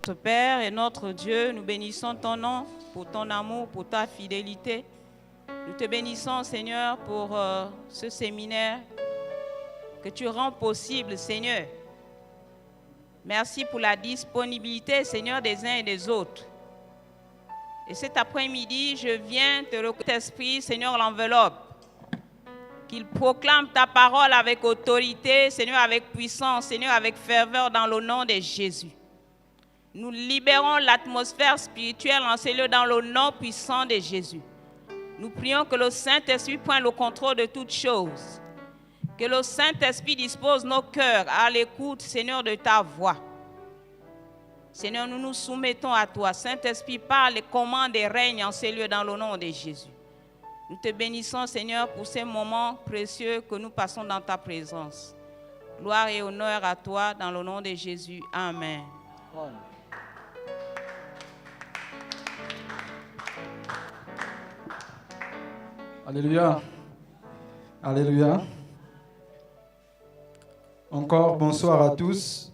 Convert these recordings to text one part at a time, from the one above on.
Notre Père et notre Dieu, nous bénissons ton nom pour ton amour, pour ta fidélité. Nous te bénissons, Seigneur, pour ce séminaire que tu rends possible, Seigneur. Merci pour la disponibilité, Seigneur, des uns et des autres. Et cet après-midi, je viens te reconnaître, Esprit, Seigneur, l'enveloppe, qu'il proclame ta parole avec autorité, Seigneur, avec puissance, Seigneur, avec ferveur, dans le nom de Jésus. Nous libérons l'atmosphère spirituelle en ce lieu dans le nom puissant de Jésus. Nous prions que le Saint-Esprit prenne le contrôle de toutes choses. Que le Saint-Esprit dispose nos cœurs à l'écoute, Seigneur, de ta voix. Seigneur, nous nous soumettons à toi. Saint-Esprit, parle et commande et règne en ce lieu dans le nom de Jésus. Nous te bénissons, Seigneur, pour ces moments précieux que nous passons dans ta présence. Gloire et honneur à toi dans le nom de Jésus. Amen. Amen. Alléluia. Alléluia. Encore bonsoir à tous.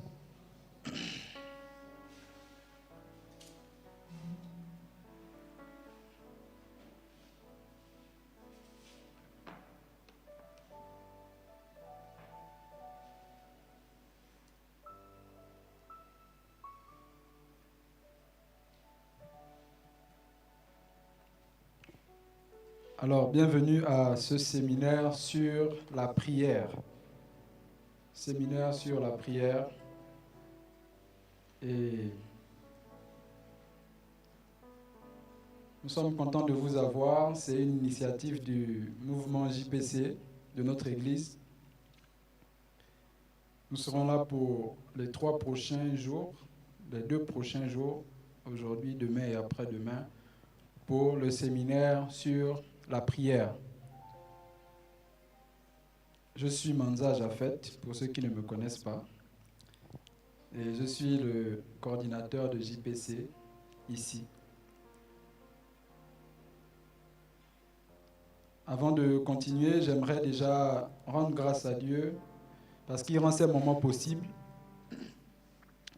Alors, bienvenue à ce séminaire sur la prière. Séminaire sur la prière. Et nous sommes contents de vous avoir. C'est une initiative du mouvement JPC de notre Église. Nous serons là pour les 3 prochains jours, les 2 prochains jours, aujourd'hui, demain et après-demain, pour le séminaire sur la prière. Je suis Manza Jafet, pour ceux qui ne me connaissent pas. Et je suis le coordinateur de JPC, ici. Avant de continuer, j'aimerais déjà rendre grâce à Dieu, parce qu'il rend ces moments possibles.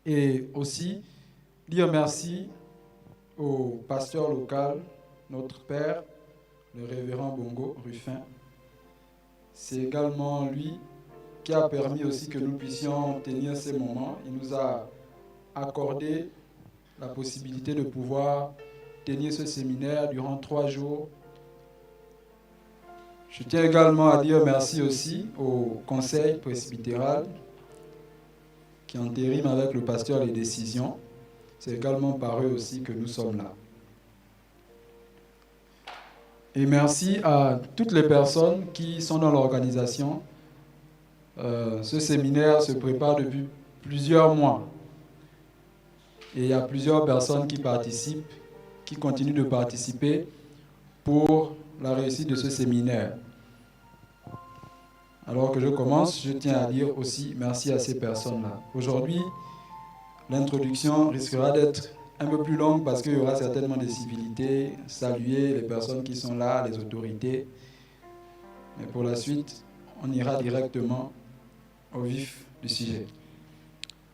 Et aussi, dire merci au pasteur local, notre père, le révérend Bongo Ruffin. C'est également lui qui a permis aussi que nous puissions tenir ces moments. Il nous a accordé la possibilité de pouvoir tenir ce séminaire durant 3 jours. Je tiens également à dire merci aussi au conseil presbytéral qui entérine avec le pasteur les décisions. C'est également par eux aussi que nous sommes là. Et merci à toutes les personnes qui sont dans l'organisation. Ce séminaire se prépare depuis plusieurs mois. Et il y a plusieurs personnes qui participent, qui continuent de participer pour la réussite de ce séminaire. Alors que je commence, je tiens à dire aussi merci à ces personnes-là. Aujourd'hui, l'introduction risquera d'être un peu plus longue parce qu'il y aura certainement des civilités, saluer les personnes qui sont là, les autorités. Mais pour la suite, on ira directement au vif du sujet.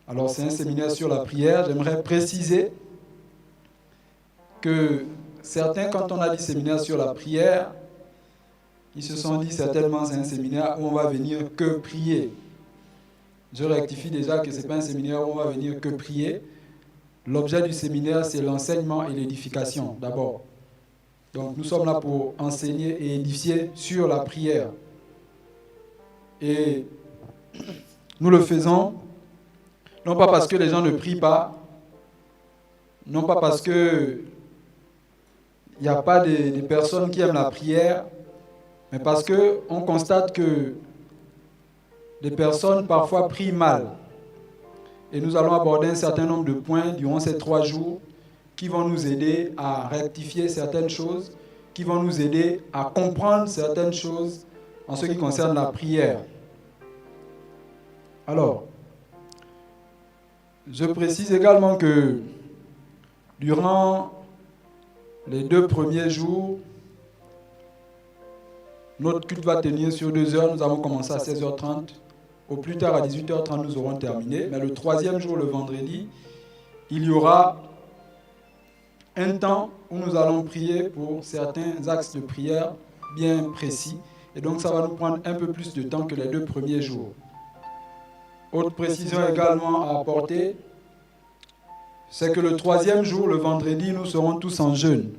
Alors c'est un séminaire sur la prière. J'aimerais préciser que certains, quand on a dit séminaire sur la prière, ils se sont dit certainement c'est un séminaire où on va venir que prier. Je rectifie déjà que ce n'est pas un séminaire où on va venir que prier. L'objet du séminaire, c'est l'enseignement et l'édification, d'abord. Donc, nous sommes là pour enseigner et édifier sur la prière. Et nous le faisons, non pas parce que les gens ne prient pas, non pas parce qu'il n'y a pas des personnes qui aiment la prière, mais parce qu'on constate que des personnes parfois prient mal. Et nous allons aborder un certain nombre de points durant ces 3 jours qui vont nous aider à rectifier certaines choses, qui vont nous aider à comprendre certaines choses en ce qui concerne la prière. Alors, je précise également que durant les 2 premiers jours, notre culte va tenir sur 2 heures. Nous avons commencé à 16h30. Au plus tard, à 18h30, nous aurons terminé. Mais le 3e jour, le vendredi, il y aura un temps où nous allons prier pour certains axes de prière bien précis. Et donc, ça va nous prendre un peu plus de temps que les 2 premiers jours. Autre précision également à apporter, c'est que le 3e jour, le vendredi, nous serons tous en jeûne.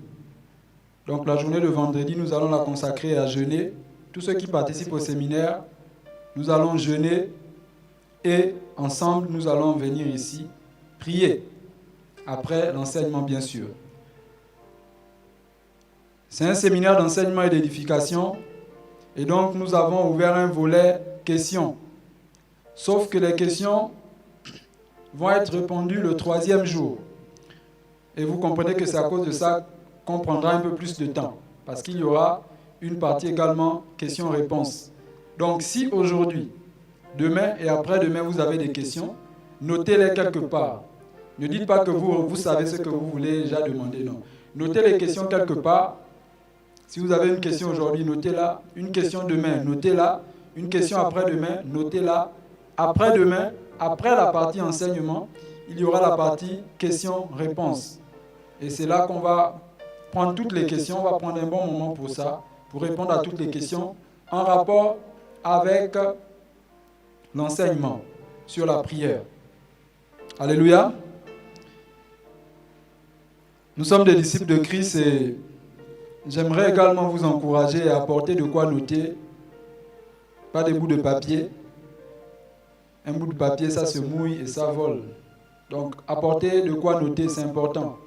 Donc, la journée de vendredi, nous allons la consacrer à jeûner. Tous ceux qui participent au séminaire, nous allons jeûner et ensemble, nous allons venir ici prier. Après l'enseignement, bien sûr. C'est un séminaire d'enseignement et d'édification. Et donc, nous avons ouvert un volet questions. Sauf que les questions vont être répondues le 3e jour. Et vous comprenez que c'est à cause de ça qu'on prendra un peu plus de temps. Parce qu'il y aura une partie également questions-réponses. Donc, si aujourd'hui, demain et après-demain, vous avez des questions, notez-les quelque part. Ne dites pas que vous savez ce que vous voulez déjà demander, non. Notez les questions quelque part. Si vous avez une question aujourd'hui, notez-la. Une question demain, notez-la. Une question après-demain, notez-la. Après-demain, après la partie enseignement, il y aura la partie questions-réponses. Et c'est là qu'on va prendre toutes les questions. On va prendre un bon moment pour ça, pour répondre à toutes les questions en rapport avec l'enseignement sur la prière. Alléluia. Nous sommes des disciples de Christ et j'aimerais également vous encourager à apporter de quoi noter, pas des bouts de papier. Un bout de papier, ça se mouille et ça vole. Donc, apporter de quoi noter, c'est important.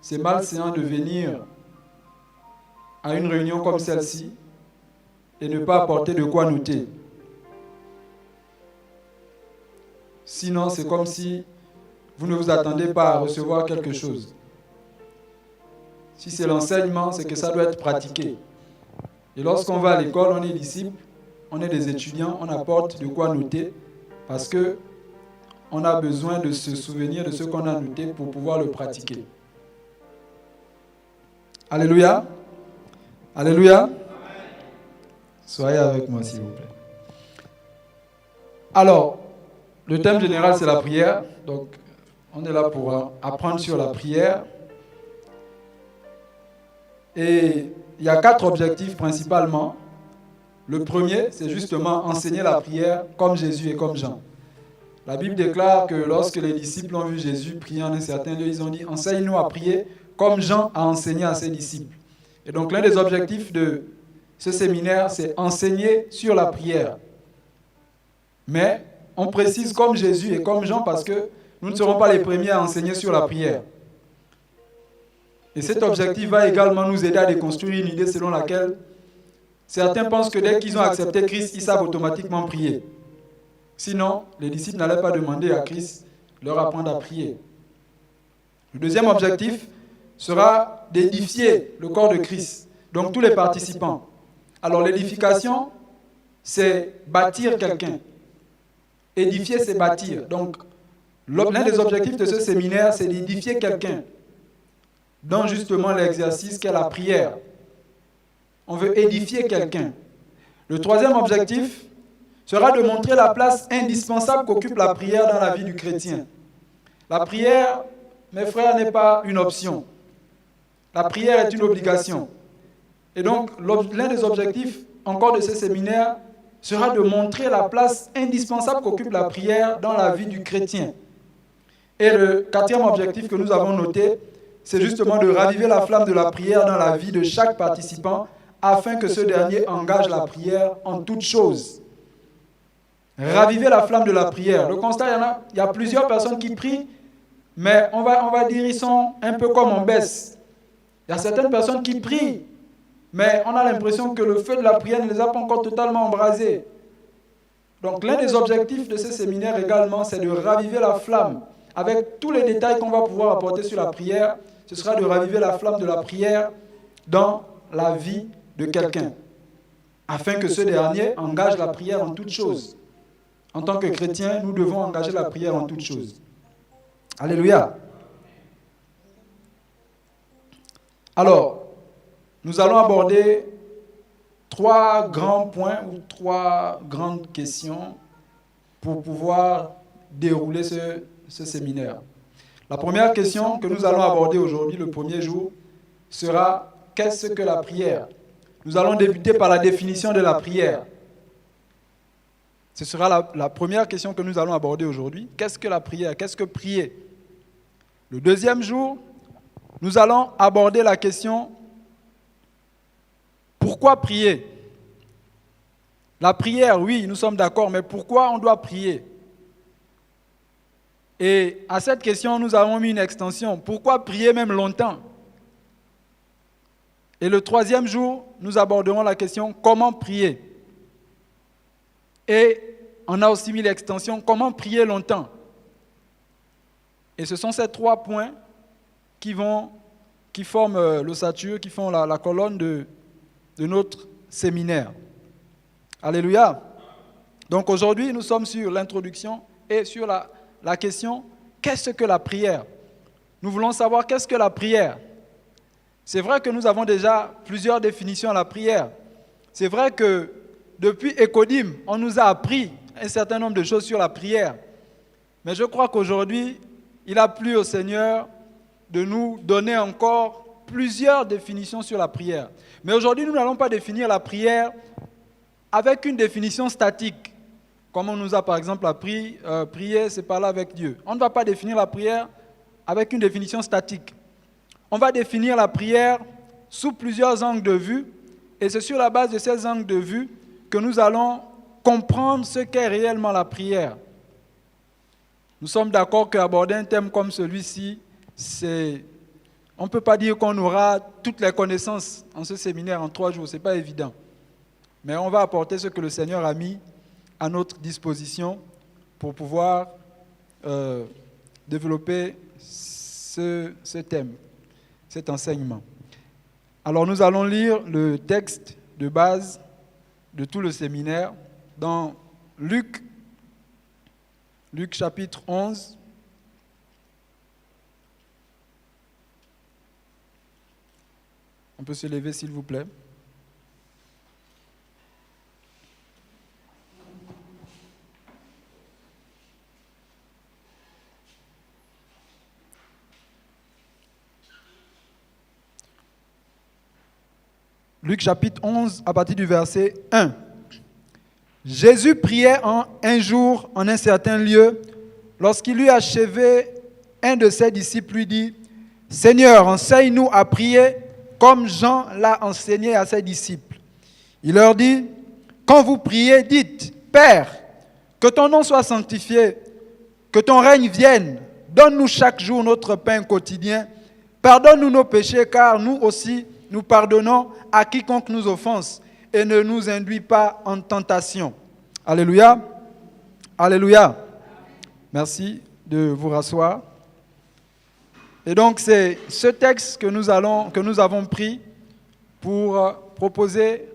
C'est malsain de venir à une réunion comme celle-ci et ne pas apporter de quoi noter. Sinon, c'est comme si vous ne vous attendez pas à recevoir quelque chose. Si c'est l'enseignement, c'est que ça doit être pratiqué. Et lorsqu'on va à l'école, on est disciple, on est des étudiants, on apporte de quoi noter parce qu'on a besoin de se souvenir de ce qu'on a noté pour pouvoir le pratiquer. Alléluia. Alléluia. Soyez avec moi, s'il vous plaît. Alors, le thème général, c'est la prière. Donc, on est là pour apprendre sur la prière. Et il y a 4 objectifs principalement. Le premier, c'est justement enseigner la prière comme Jésus et comme Jean. La Bible déclare que lorsque les disciples ont vu Jésus prier en un certain lieu, ils ont dit « Enseigne-nous à prier comme Jean a enseigné à ses disciples ». Et donc l'un des objectifs de ce séminaire, c'est enseigner sur la prière. Mais on précise comme Jésus et comme Jean parce que nous ne serons pas les premiers à enseigner sur la prière. Et cet objectif va également nous aider à déconstruire une idée selon laquelle certains pensent que dès qu'ils ont accepté Christ, ils savent automatiquement prier. Sinon, les disciples n'allaient pas demander à Christ de leur apprendre à prier. Le deuxième objectif sera d'édifier le corps de Christ, donc tous les participants. Alors l'édification, c'est bâtir quelqu'un. Édifier, c'est bâtir. Donc l'un des objectifs de ce séminaire, c'est d'édifier quelqu'un dans justement l'exercice qu'est la prière. On veut édifier quelqu'un. Le troisième objectif sera de montrer la place indispensable qu'occupe la prière dans la vie du chrétien. La prière, mes frères, n'est pas une option. La prière est une obligation. Et donc, l'un des objectifs encore de ce séminaire sera de montrer la place indispensable qu'occupe la prière dans la vie du chrétien. Et le quatrième objectif que nous avons noté, c'est justement de raviver la flamme de la prière dans la vie de chaque participant afin que ce dernier engage la prière en toutes choses. Raviver la flamme de la prière. Le constat, il y a plusieurs personnes qui prient, mais on va dire ils sont un peu comme en baisse. Il y a certaines personnes qui prient, mais on a l'impression que le feu de la prière ne les a pas encore totalement embrasés. Donc l'un des objectifs de ce séminaire également, c'est de raviver la flamme. Avec tous les détails qu'on va pouvoir apporter sur la prière, ce sera de raviver la flamme de la prière dans la vie de quelqu'un, afin que ce dernier engage la prière en toutes choses. En tant que chrétiens, nous devons engager la prière en toutes choses. Alléluia. Alors, nous allons aborder 3 grands points ou 3 grandes questions pour pouvoir dérouler ce séminaire. La première question que nous allons aborder aujourd'hui, le premier jour, sera « Qu'est-ce que la prière ?» Nous allons débuter par la définition de la prière. Ce sera la première question que nous allons aborder aujourd'hui. Qu'est-ce que la prière? Qu'est-ce que prier? Le deuxième jour, nous allons aborder la question « Pourquoi prier ?» La prière, oui, nous sommes d'accord, mais pourquoi on doit prier? Et à cette question, nous avons mis une extension. Pourquoi prier même longtemps? Et le troisième jour, nous aborderons la question « Comment prier ?» Et on a aussi mis l'extension « Comment prier longtemps ?» Et ce sont ces 3 points qui forment l'ossature, qui font la colonne de notre séminaire. Alléluia. Donc aujourd'hui, nous sommes sur l'introduction et sur la question « Qu'est-ce que la prière ?» Nous voulons savoir qu'est-ce que la prière. C'est vrai que nous avons déjà plusieurs définitions à la prière. C'est vrai que depuis Écodim, on nous a appris un certain nombre de choses sur la prière. Mais je crois qu'aujourd'hui, il a plu au Seigneur de nous donner encore plusieurs définitions sur la prière. Mais aujourd'hui, nous n'allons pas définir la prière avec une définition statique. Comme on nous a par exemple appris, prier, c'est parler avec Dieu. On ne va pas définir la prière avec une définition statique. On va définir la prière sous plusieurs angles de vue, et c'est sur la base de ces angles de vue que nous allons comprendre ce qu'est réellement la prière. Nous sommes d'accord qu'aborder un thème comme celui-ci, on ne peut pas dire qu'on aura toutes les connaissances en ce séminaire en 3 jours, ce n'est pas évident. Mais on va apporter ce que le Seigneur a mis à notre disposition pour pouvoir développer ce thème, cet enseignement. Alors nous allons lire le texte de base de tout le séminaire dans Luc chapitre 11. On peut se lever s'il vous plaît. Luc chapitre 11, à partir du verset 1. Jésus priait un jour en un certain lieu. Lorsqu'il eut achevé, un de ses disciples lui dit, « Seigneur, enseigne-nous à prier comme Jean l'a enseigné à ses disciples. » Il leur dit, « Quand vous priez, dites, « Père, que ton nom soit sanctifié, que ton règne vienne, donne-nous chaque jour notre pain quotidien, pardonne-nous nos péchés, car nous aussi, nous pardonnons à quiconque nous offense, et ne nous induis pas en tentation. » Alléluia. Alléluia. Merci de vous rasseoir. Et donc c'est ce texte que nous avons pris pour proposer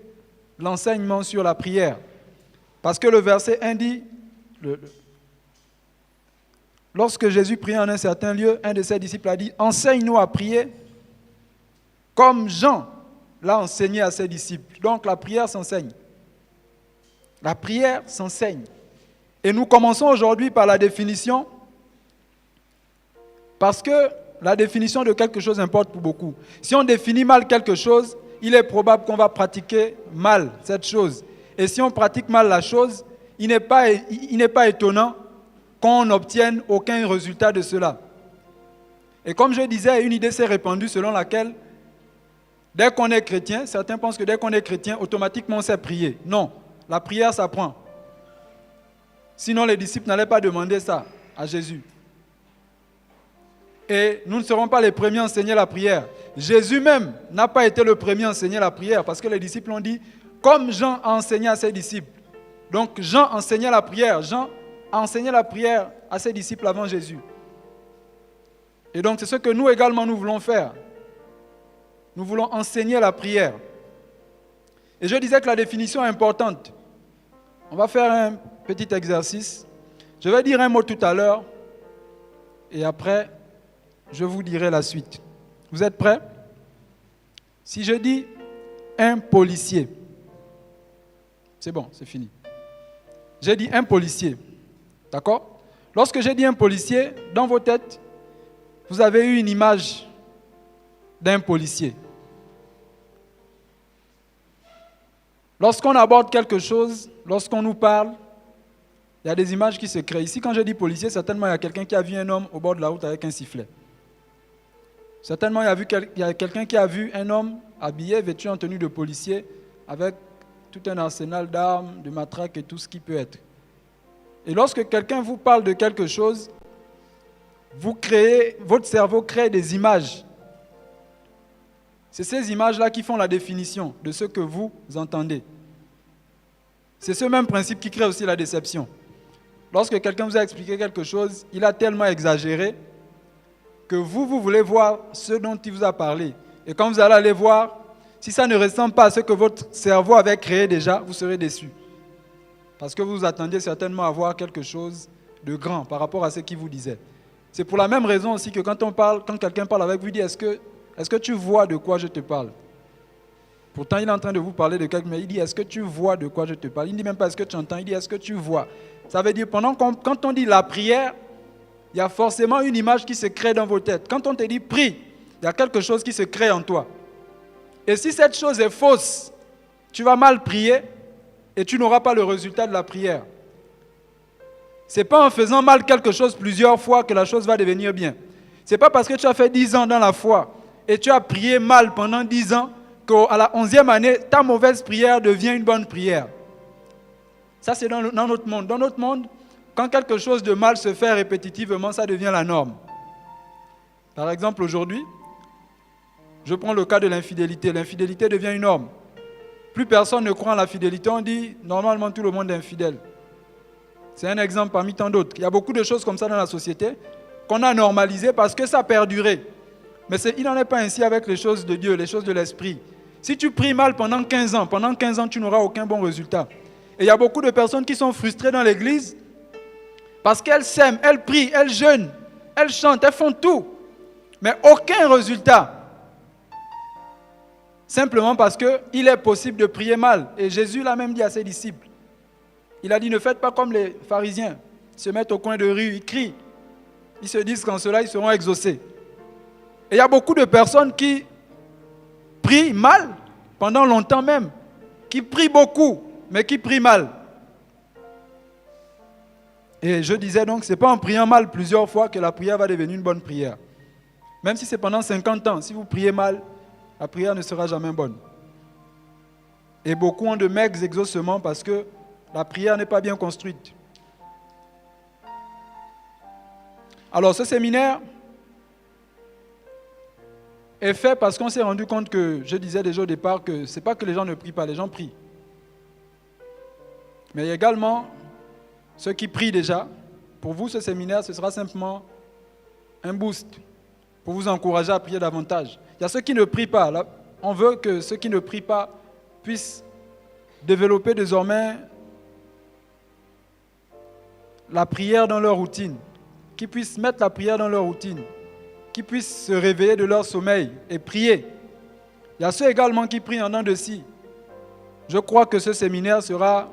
l'enseignement sur la prière. Parce que le verset 1 dit, lorsque Jésus priait en un certain lieu, un de ses disciples a dit, « Enseigne-nous à prier comme Jean l'a enseigné à ses disciples. » Donc la prière s'enseigne. La prière s'enseigne. Et nous commençons aujourd'hui par la définition, parce que la définition de quelque chose importe pour beaucoup. Si on définit mal quelque chose, il est probable qu'on va pratiquer mal cette chose. Et si on pratique mal la chose, il n'est pas étonnant qu'on n'obtienne aucun résultat de cela. Et comme je disais, une idée s'est répandue selon laquelle dès qu'on est chrétien, certains pensent que dès qu'on est chrétien, automatiquement on sait prier. Non, la prière s'apprend. Sinon les disciples n'allaient pas demander ça à Jésus. Et nous ne serons pas les premiers à enseigner la prière. Jésus même n'a pas été le premier à enseigner la prière parce que les disciples ont dit, comme Jean a enseigné à ses disciples. Donc Jean enseignait la prière. Jean a enseigné la prière à ses disciples avant Jésus. Et donc c'est ce que nous également nous voulons faire. Nous voulons enseigner la prière. Et je disais que la définition est importante. On va faire un petit exercice. Je vais dire un mot tout à l'heure et après je vous dirai la suite. Vous êtes prêts? Si je dis un policier, c'est bon, c'est fini. J'ai dit un policier, d'accord? Lorsque j'ai dit un policier, dans vos têtes, vous avez eu une image d'un policier. Lorsqu'on aborde quelque chose, lorsqu'on nous parle, il y a des images qui se créent. Ici, quand je dis policier, certainement il y a quelqu'un qui a vu un homme au bord de la route avec un sifflet. Certainement il y a quelqu'un qui a vu un homme habillé, vêtu en tenue de policier, avec tout un arsenal d'armes, de matraques et tout ce qui peut être. Et lorsque quelqu'un vous parle de quelque chose, votre cerveau crée des images. C'est ces images-là qui font la définition de ce que vous entendez. C'est ce même principe qui crée aussi la déception. Lorsque quelqu'un vous a expliqué quelque chose, il a tellement exagéré que vous voulez voir ce dont il vous a parlé. Et quand vous allez aller voir, si ça ne ressemble pas à ce que votre cerveau avait créé déjà, vous serez déçu. Parce que vous vous attendiez certainement à voir quelque chose de grand par rapport à ce qu'il vous disait. C'est pour la même raison aussi que quand quelqu'un parle avec vous, il dit est-ce que tu vois de quoi je te parle? Pourtant, il est en train de vous parler de quelque chose, mais il dit est-ce que tu vois de quoi je te parle? Il ne dit même pas est-ce que tu entends, il dit est-ce que tu vois? Ça veut dire quand on dit la prière, il y a forcément une image qui se crée dans vos têtes. Quand on te dit prie, il y a quelque chose qui se crée en toi. Et si cette chose est fausse, tu vas mal prier et tu n'auras pas le résultat de la prière. Ce n'est pas en faisant mal quelque chose plusieurs fois que la chose va devenir bien. Ce n'est pas parce que tu as fait 10 ans dans la foi et tu as prié mal pendant 10 ans qu'à la 11e année, ta mauvaise prière devient une bonne prière. Ça, c'est dans notre monde. Dans notre monde, quand quelque chose de mal se fait répétitivement, ça devient la norme. Par exemple, aujourd'hui, je prends le cas de l'infidélité. L'infidélité devient une norme. Plus personne ne croit en la fidélité. On dit, normalement, tout le monde est infidèle. C'est un exemple parmi tant d'autres. Il y a beaucoup de choses comme ça dans la société qu'on a normalisées parce que ça a perduré. Mais il n'en est pas ainsi avec les choses de Dieu, les choses de l'esprit. Si tu pries mal pendant 15 ans, tu n'auras aucun bon résultat. Et il y a beaucoup de personnes qui sont frustrées dans l'église parce qu'elles s'aiment, elles prient, elles jeûnent, elles chantent, elles font tout. Mais aucun résultat. Simplement parce qu'il est possible de prier mal. Et Jésus l'a même dit à ses disciples. Il a dit, ne faites pas comme les pharisiens. Ils se mettent au coin de rue, ils crient. Ils se disent qu'en cela, ils seront exaucés. Et il y a beaucoup de personnes qui prient mal, pendant longtemps même, qui prient beaucoup, mais qui prient mal. Et je disais donc, ce n'est pas en priant mal plusieurs fois que la prière va devenir une bonne prière. Même si c'est pendant 50 ans, si vous priez mal, la prière ne sera jamais bonne. Et beaucoup ont de maigres exaucements parce que la prière n'est pas bien construite. Alors ce séminaire est fait parce qu'on s'est rendu compte que, je disais déjà au départ, que ce n'est pas que les gens ne prient pas, les gens prient. Mais il y a également ceux qui prient déjà. Pour vous, ce séminaire, ce sera simplement un boost pour vous encourager à prier davantage. Il y a ceux qui ne prient pas. Là, on veut que ceux qui ne prient pas puissent développer désormais la prière dans leur routine, qu'ils puissent mettre la prière dans leur routine, qu'ils puissent se réveiller de leur sommeil et prier. Il y a ceux également qui prient en dents de scie. Je crois que ce séminaire sera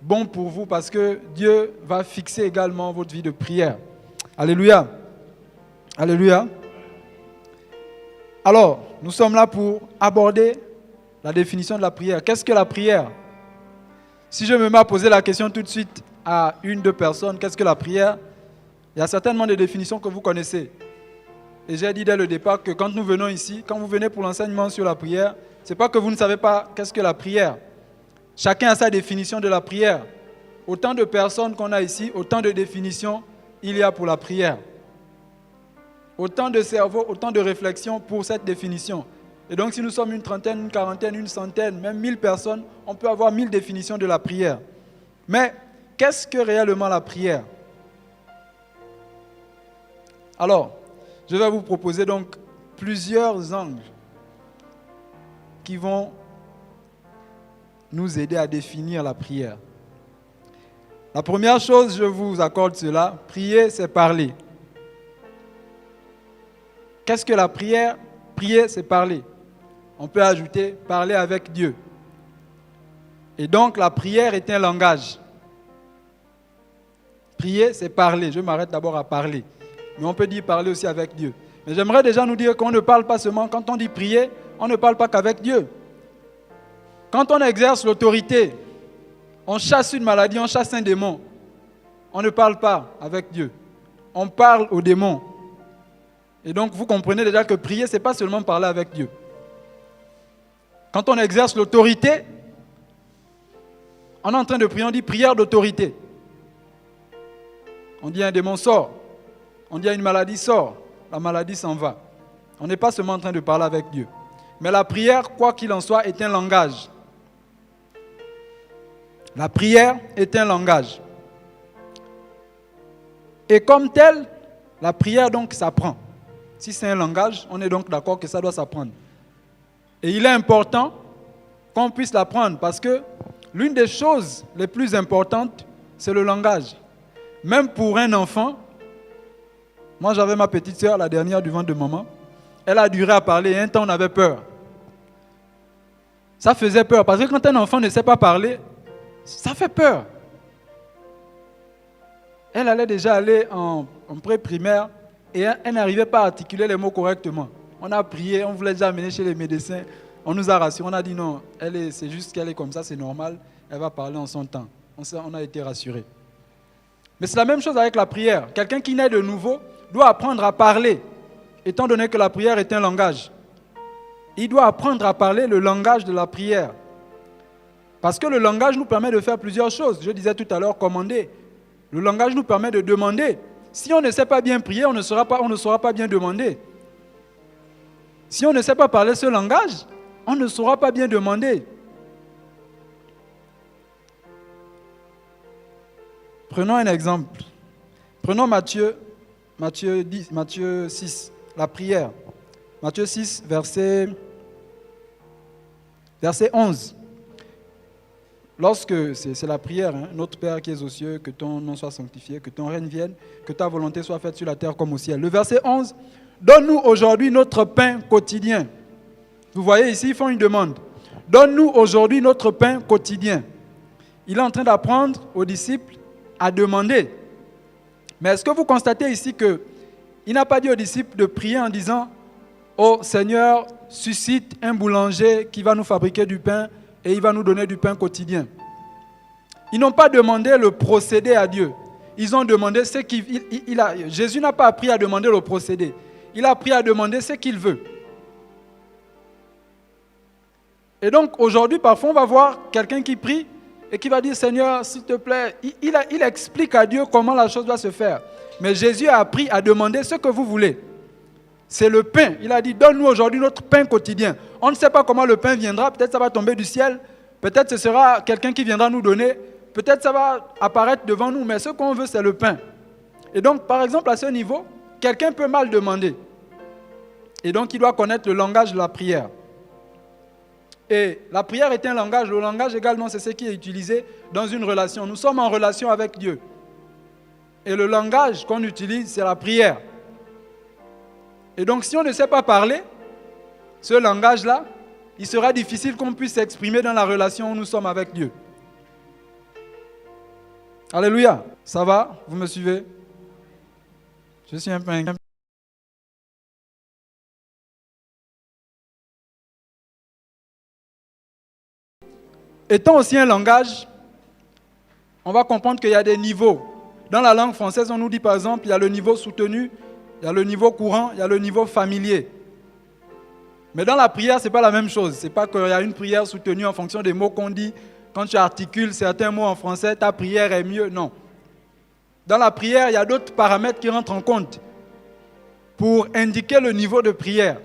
bon pour vous parce que Dieu va fixer également votre vie de prière. Alléluia. Alléluia. Alors, nous sommes là pour aborder la définition de la prière. Qu'est-ce que la prière? Si je me mets à poser la question tout de suite à une, deux personnes, qu'est-ce que la prière? Il y a certainement des définitions que vous connaissez. Et j'ai dit dès le départ que quand nous venons ici, quand vous venez pour l'enseignement sur la prière, ce n'est pas que vous ne savez pas qu'est-ce que la prière. Chacun a sa définition de la prière. Autant de personnes qu'on a ici, autant de définitions il y a pour la prière. Autant de cerveaux, autant de réflexions pour cette définition. Et donc si nous sommes une trentaine, une quarantaine, une centaine, même 1000 personnes, on peut avoir 1000 définitions de la prière. Mais qu'est-ce que réellement la prière? Alors, je vais vous proposer donc plusieurs angles qui vont nous aider à définir la prière. La première chose, je vous accorde cela, prier, c'est parler. Qu'est-ce que la prière? Prier, c'est parler. On peut ajouter parler avec Dieu. Et donc, la prière est un langage. Prier, c'est parler. Je m'arrête d'abord à parler. mais on peut dire parler aussi avec Dieu. Mais j'aimerais déjà nous dire qu'on ne parle pas seulement, quand on dit prier, on ne parle pas qu'avec Dieu. Quand on exerce l'autorité, on chasse une maladie, on chasse un démon, on ne parle pas avec Dieu. On parle aux démons. Et donc vous comprenez déjà que prier, ce n'est pas seulement parler avec Dieu. Quand on exerce l'autorité, on est en train de prier, on dit prière d'autorité. On dit un démon sort, on dit une maladie sort, la maladie s'en va. On n'est pas seulement en train de parler avec Dieu. Mais la prière, quoi qu'il en soit, est un langage. La prière est un langage. Et comme tel, la prière donc s'apprend. Si c'est un langage, on est donc d'accord que ça doit s'apprendre. Et il est important qu'on puisse l'apprendre parce que l'une des choses les plus importantes, c'est le langage. Même pour un enfant, moi j'avais ma petite sœur, la dernière du ventre de maman, elle a duré à parler et un temps on avait peur. Ça faisait peur parce que quand un enfant ne sait pas parler, ça fait peur. Elle allait déjà aller en pré-primaire et elle n'arrivait pas à articuler les mots correctement. On a prié, on voulait déjà amener chez les médecins. On nous a rassurés, on a dit non, c'est juste qu'elle est comme ça, c'est normal, elle va parler en son temps. On a été rassurés. Mais c'est la même chose avec la prière. Quelqu'un qui naît de nouveau doit apprendre à parler, étant donné que la prière est un langage. Il doit apprendre à parler le langage de la prière. Parce que le langage nous permet de faire plusieurs choses. Je disais tout à l'heure, commander. Le langage nous permet de demander. Si on ne sait pas bien prier, on ne saura pas bien demander. Si on ne sait pas parler ce langage, on ne saura pas bien demander. Prenons un exemple. Prenons Matthieu 6, la prière. Matthieu 6, verset 11. Lorsque, c'est la prière, notre Père qui es aux cieux, que ton nom soit sanctifié, que ton règne vienne, que ta volonté soit faite sur la terre comme au ciel. Le verset 11, donne-nous aujourd'hui notre pain quotidien. Vous voyez ici, ils font une demande. Donne-nous aujourd'hui notre pain quotidien. Il est en train d'apprendre aux disciples à demander. Mais est-ce que vous constatez ici qu'il n'a pas dit aux disciples de prier en disant « Oh Seigneur, suscite un boulanger qui va nous fabriquer du pain et il va nous donner du pain quotidien. » Ils n'ont pas demandé le procédé à Dieu. Ils ont demandé ce qu'il a. Jésus n'a pas appris à demander le procédé. Il a appris à demander ce qu'il veut. Et donc aujourd'hui, parfois, on va voir quelqu'un qui prie et qui va dire « Seigneur, s'il te plaît », il explique à Dieu comment la chose doit se faire. Mais Jésus a appris à demander ce que vous voulez. C'est le pain. Il a dit « Donne-nous aujourd'hui notre pain quotidien ». On ne sait pas comment le pain viendra. Peut-être ça va tomber du ciel. Peut-être ce sera quelqu'un qui viendra nous donner. Peut-être ça va apparaître devant nous. Mais ce qu'on veut, c'est le pain. Et donc, par exemple, à ce niveau, quelqu'un peut mal demander. Et donc, il doit connaître le langage de la prière. Et la prière est un langage. Le langage également, c'est ce qui est utilisé dans une relation. Nous sommes en relation avec Dieu. Et le langage qu'on utilise, c'est la prière. Et donc, si on ne sait pas parler, ce langage-là, il sera difficile qu'on puisse s'exprimer dans la relation où nous sommes avec Dieu. Alléluia. Ça va? Vous me suivez? Je suis un peu inquiet. Étant aussi un langage, on va comprendre qu'il y a des niveaux. Dans la langue française, on nous dit par exemple, il y a le niveau soutenu, il y a le niveau courant, il y a le niveau familier. Mais dans la prière, ce n'est pas la même chose. Ce n'est pas qu'il y a une prière soutenue en fonction des mots qu'on dit. Quand tu articules certains mots en français, ta prière est mieux. Non. Dans la prière, il y a d'autres paramètres qui rentrent en compte pour indiquer le niveau de prière.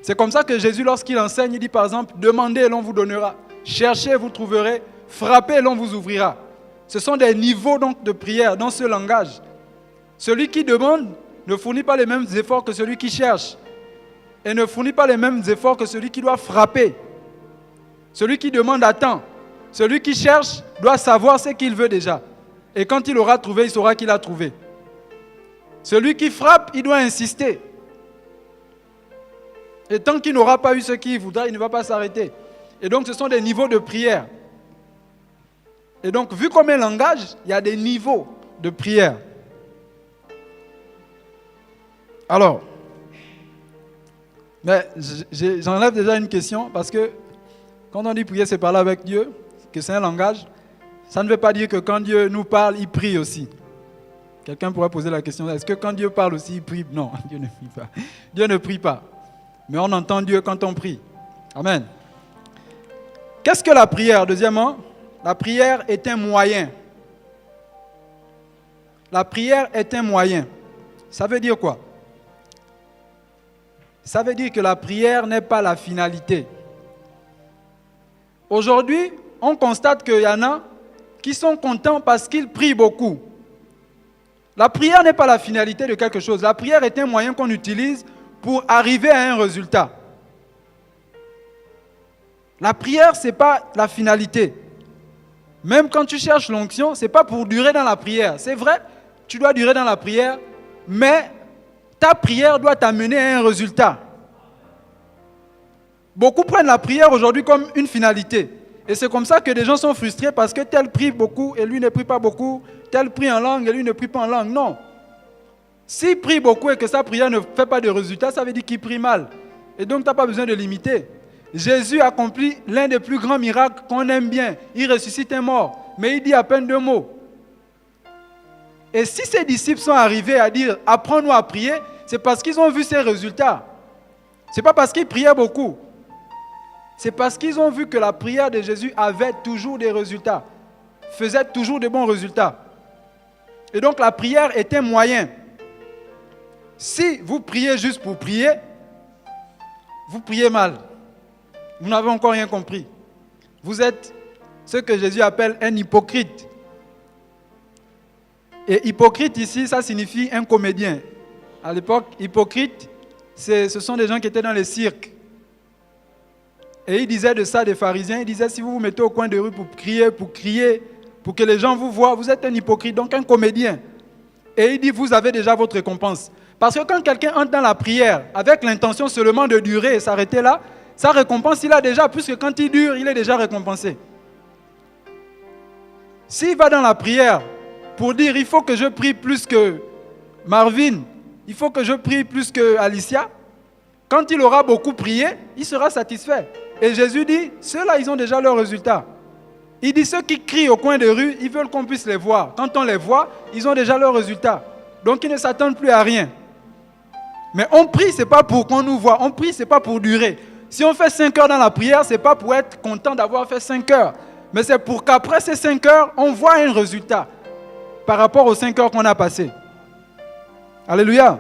C'est comme ça que Jésus, lorsqu'il enseigne, il dit par exemple, demandez et l'on vous donnera. Cherchez et vous trouverez. Frappez et l'on vous ouvrira. Ce sont des niveaux donc de prière dans ce langage. Celui qui demande ne fournit pas les mêmes efforts que celui qui cherche. Et ne fournit pas les mêmes efforts que celui qui doit frapper. Celui qui demande attend. Celui qui cherche doit savoir ce qu'il veut déjà. Et quand il aura trouvé, il saura qu'il a trouvé. Celui qui frappe, il doit insister. Et tant qu'il n'aura pas eu ce qu'il voudra, il ne va pas s'arrêter. Et donc ce sont des niveaux de prière. Et donc vu comme un langage, il y a des niveaux de prière. Alors, mais j'enlève déjà une question parce que quand on dit prier, c'est parler avec Dieu, que c'est un langage. Ça ne veut pas dire que quand Dieu nous parle, il prie aussi. Quelqu'un pourrait poser la question, est-ce que quand Dieu parle aussi, il prie? Non, Dieu ne prie pas. Dieu ne prie pas. Mais on entend Dieu quand on prie. Amen. Qu'est-ce que la prière? Deuxièmement, la prière est un moyen. La prière est un moyen. Ça veut dire quoi? Ça veut dire que la prière n'est pas la finalité. Aujourd'hui, on constate qu'il y en a qui sont contents parce qu'ils prient beaucoup. La prière n'est pas la finalité de quelque chose. La prière est un moyen qu'on utilise pour arriver à un résultat. La prière, ce n'est pas la finalité. Même quand tu cherches l'onction, ce n'est pas pour durer dans la prière. C'est vrai, tu dois durer dans la prière, mais ta prière doit t'amener à un résultat. Beaucoup prennent la prière aujourd'hui comme une finalité. Et c'est comme ça que des gens sont frustrés parce que tel prie beaucoup et lui ne prie pas beaucoup. Tel prie en langue et lui ne prie pas en langue. Non. S'il prie beaucoup et que sa prière ne fait pas de résultat, ça veut dire qu'il prie mal. Et donc tu n'as pas besoin de l'imiter. Jésus accomplit l'un des plus grands miracles qu'on aime bien. Il ressuscite un mort, mais il dit à peine 2 mots. Et si ses disciples sont arrivés à dire « apprends-nous à prier », c'est parce qu'ils ont vu ses résultats. Ce n'est pas parce qu'ils priaient beaucoup. C'est parce qu'ils ont vu que la prière de Jésus avait toujours des résultats, faisait toujours de bons résultats. Et donc la prière est un moyen. Si vous priez juste pour prier, vous priez mal. Vous n'avez encore rien compris. Vous êtes ce que Jésus appelle un hypocrite. Et hypocrite ici, ça signifie un comédien. À l'époque, hypocrite, ce sont des gens qui étaient dans les cirques. Et il disait de ça des pharisiens, il disait si vous vous mettez au coin de rue pour crier, pour que les gens vous voient, vous êtes un hypocrite, donc un comédien. Et il dit vous avez déjà votre récompense. Parce que quand quelqu'un entre dans la prière avec l'intention seulement de durer et s'arrêter là, sa récompense il a déjà, puisque quand il dure, il est déjà récompensé. S'il va dans la prière pour dire il faut que je prie plus que Marvin, il faut que je prie plus que Alicia, quand il aura beaucoup prié, il sera satisfait. Et Jésus dit, ceux-là, ils ont déjà leur résultat. Il dit, ceux qui crient au coin de rue, ils veulent qu'on puisse les voir. Quand on les voit, ils ont déjà leur résultat. Donc, ils ne s'attendent plus à rien. Mais on prie, ce n'est pas pour qu'on nous voit. On prie, ce n'est pas pour durer. Si on fait 5 heures dans la prière, ce n'est pas pour être content d'avoir fait 5 heures. Mais c'est pour qu'après ces 5 heures, on voit un résultat par rapport aux 5 heures qu'on a passées. Alléluia.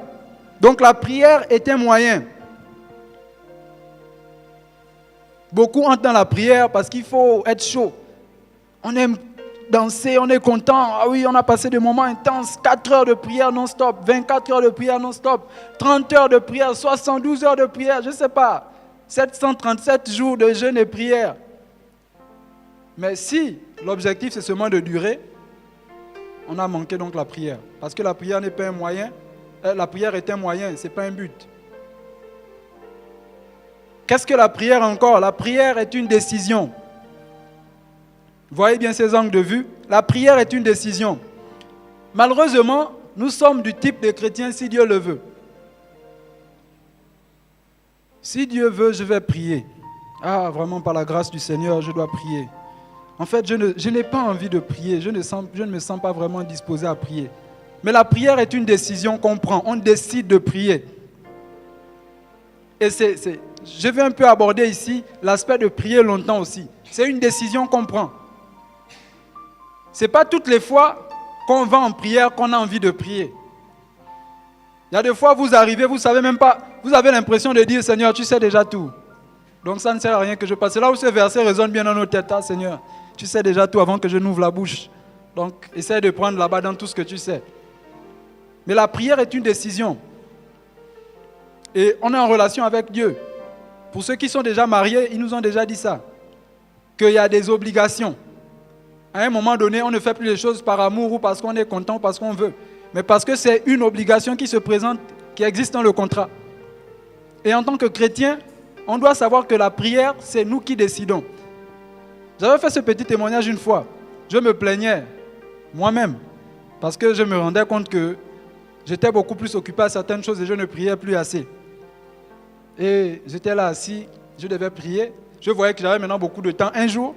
Donc, la prière est un moyen. Beaucoup entrent dans la prière parce qu'il faut être chaud. On aime danser, on est content. Ah oui, on a passé des moments intenses. 4 heures de prière non-stop, 24 heures de prière non-stop, 30 heures de prière, 72 heures de prière, je ne sais pas. 737 jours de jeûne et prière. Mais si l'objectif c'est seulement de durer, on a manqué donc la prière. Parce que la prière n'est pas un moyen. La prière est un moyen, ce n'est pas un but. Qu'est-ce que la prière encore? La prière est une décision. Vous voyez bien ces angles de vue? La prière est une décision. Malheureusement, nous sommes du type de chrétiens si Dieu le veut. Si Dieu veut, je vais prier. Ah, vraiment, par la grâce du Seigneur, je dois prier. En fait, je n'ai pas envie de prier. Je ne me sens pas vraiment disposé à prier. Mais la prière est une décision qu'on prend. On décide de prier. Et je vais un peu aborder ici l'aspect de prier longtemps aussi. C'est une décision qu'on prend. Ce n'est pas toutes les fois qu'on va en prière qu'on a envie de prier. Il y a des fois, vous arrivez, vous ne savez même pas, vous avez l'impression de dire, Seigneur, tu sais déjà tout. Donc ça ne sert à rien que je passe. C'est là où ce verset résonne bien dans nos têtes. Ah, Seigneur, tu sais déjà tout avant que je n'ouvre la bouche. Donc, essaie de prendre là-bas dans tout ce que tu sais. Mais la prière est une décision. Et on est en relation avec Dieu. Pour ceux qui sont déjà mariés, ils nous ont déjà dit ça. Qu'il y a des obligations. À un moment donné, on ne fait plus les choses par amour ou parce qu'on est content ou parce qu'on veut. Mais parce que c'est une obligation qui se présente, qui existe dans le contrat. Et en tant que chrétien, on doit savoir que la prière, c'est nous qui décidons. J'avais fait ce petit témoignage une fois. Je me plaignais moi-même parce que je me rendais compte que j'étais beaucoup plus occupé à certaines choses et je ne priais plus assez. Et j'étais là assis, je devais prier. Je voyais que j'avais maintenant beaucoup de temps, un jour.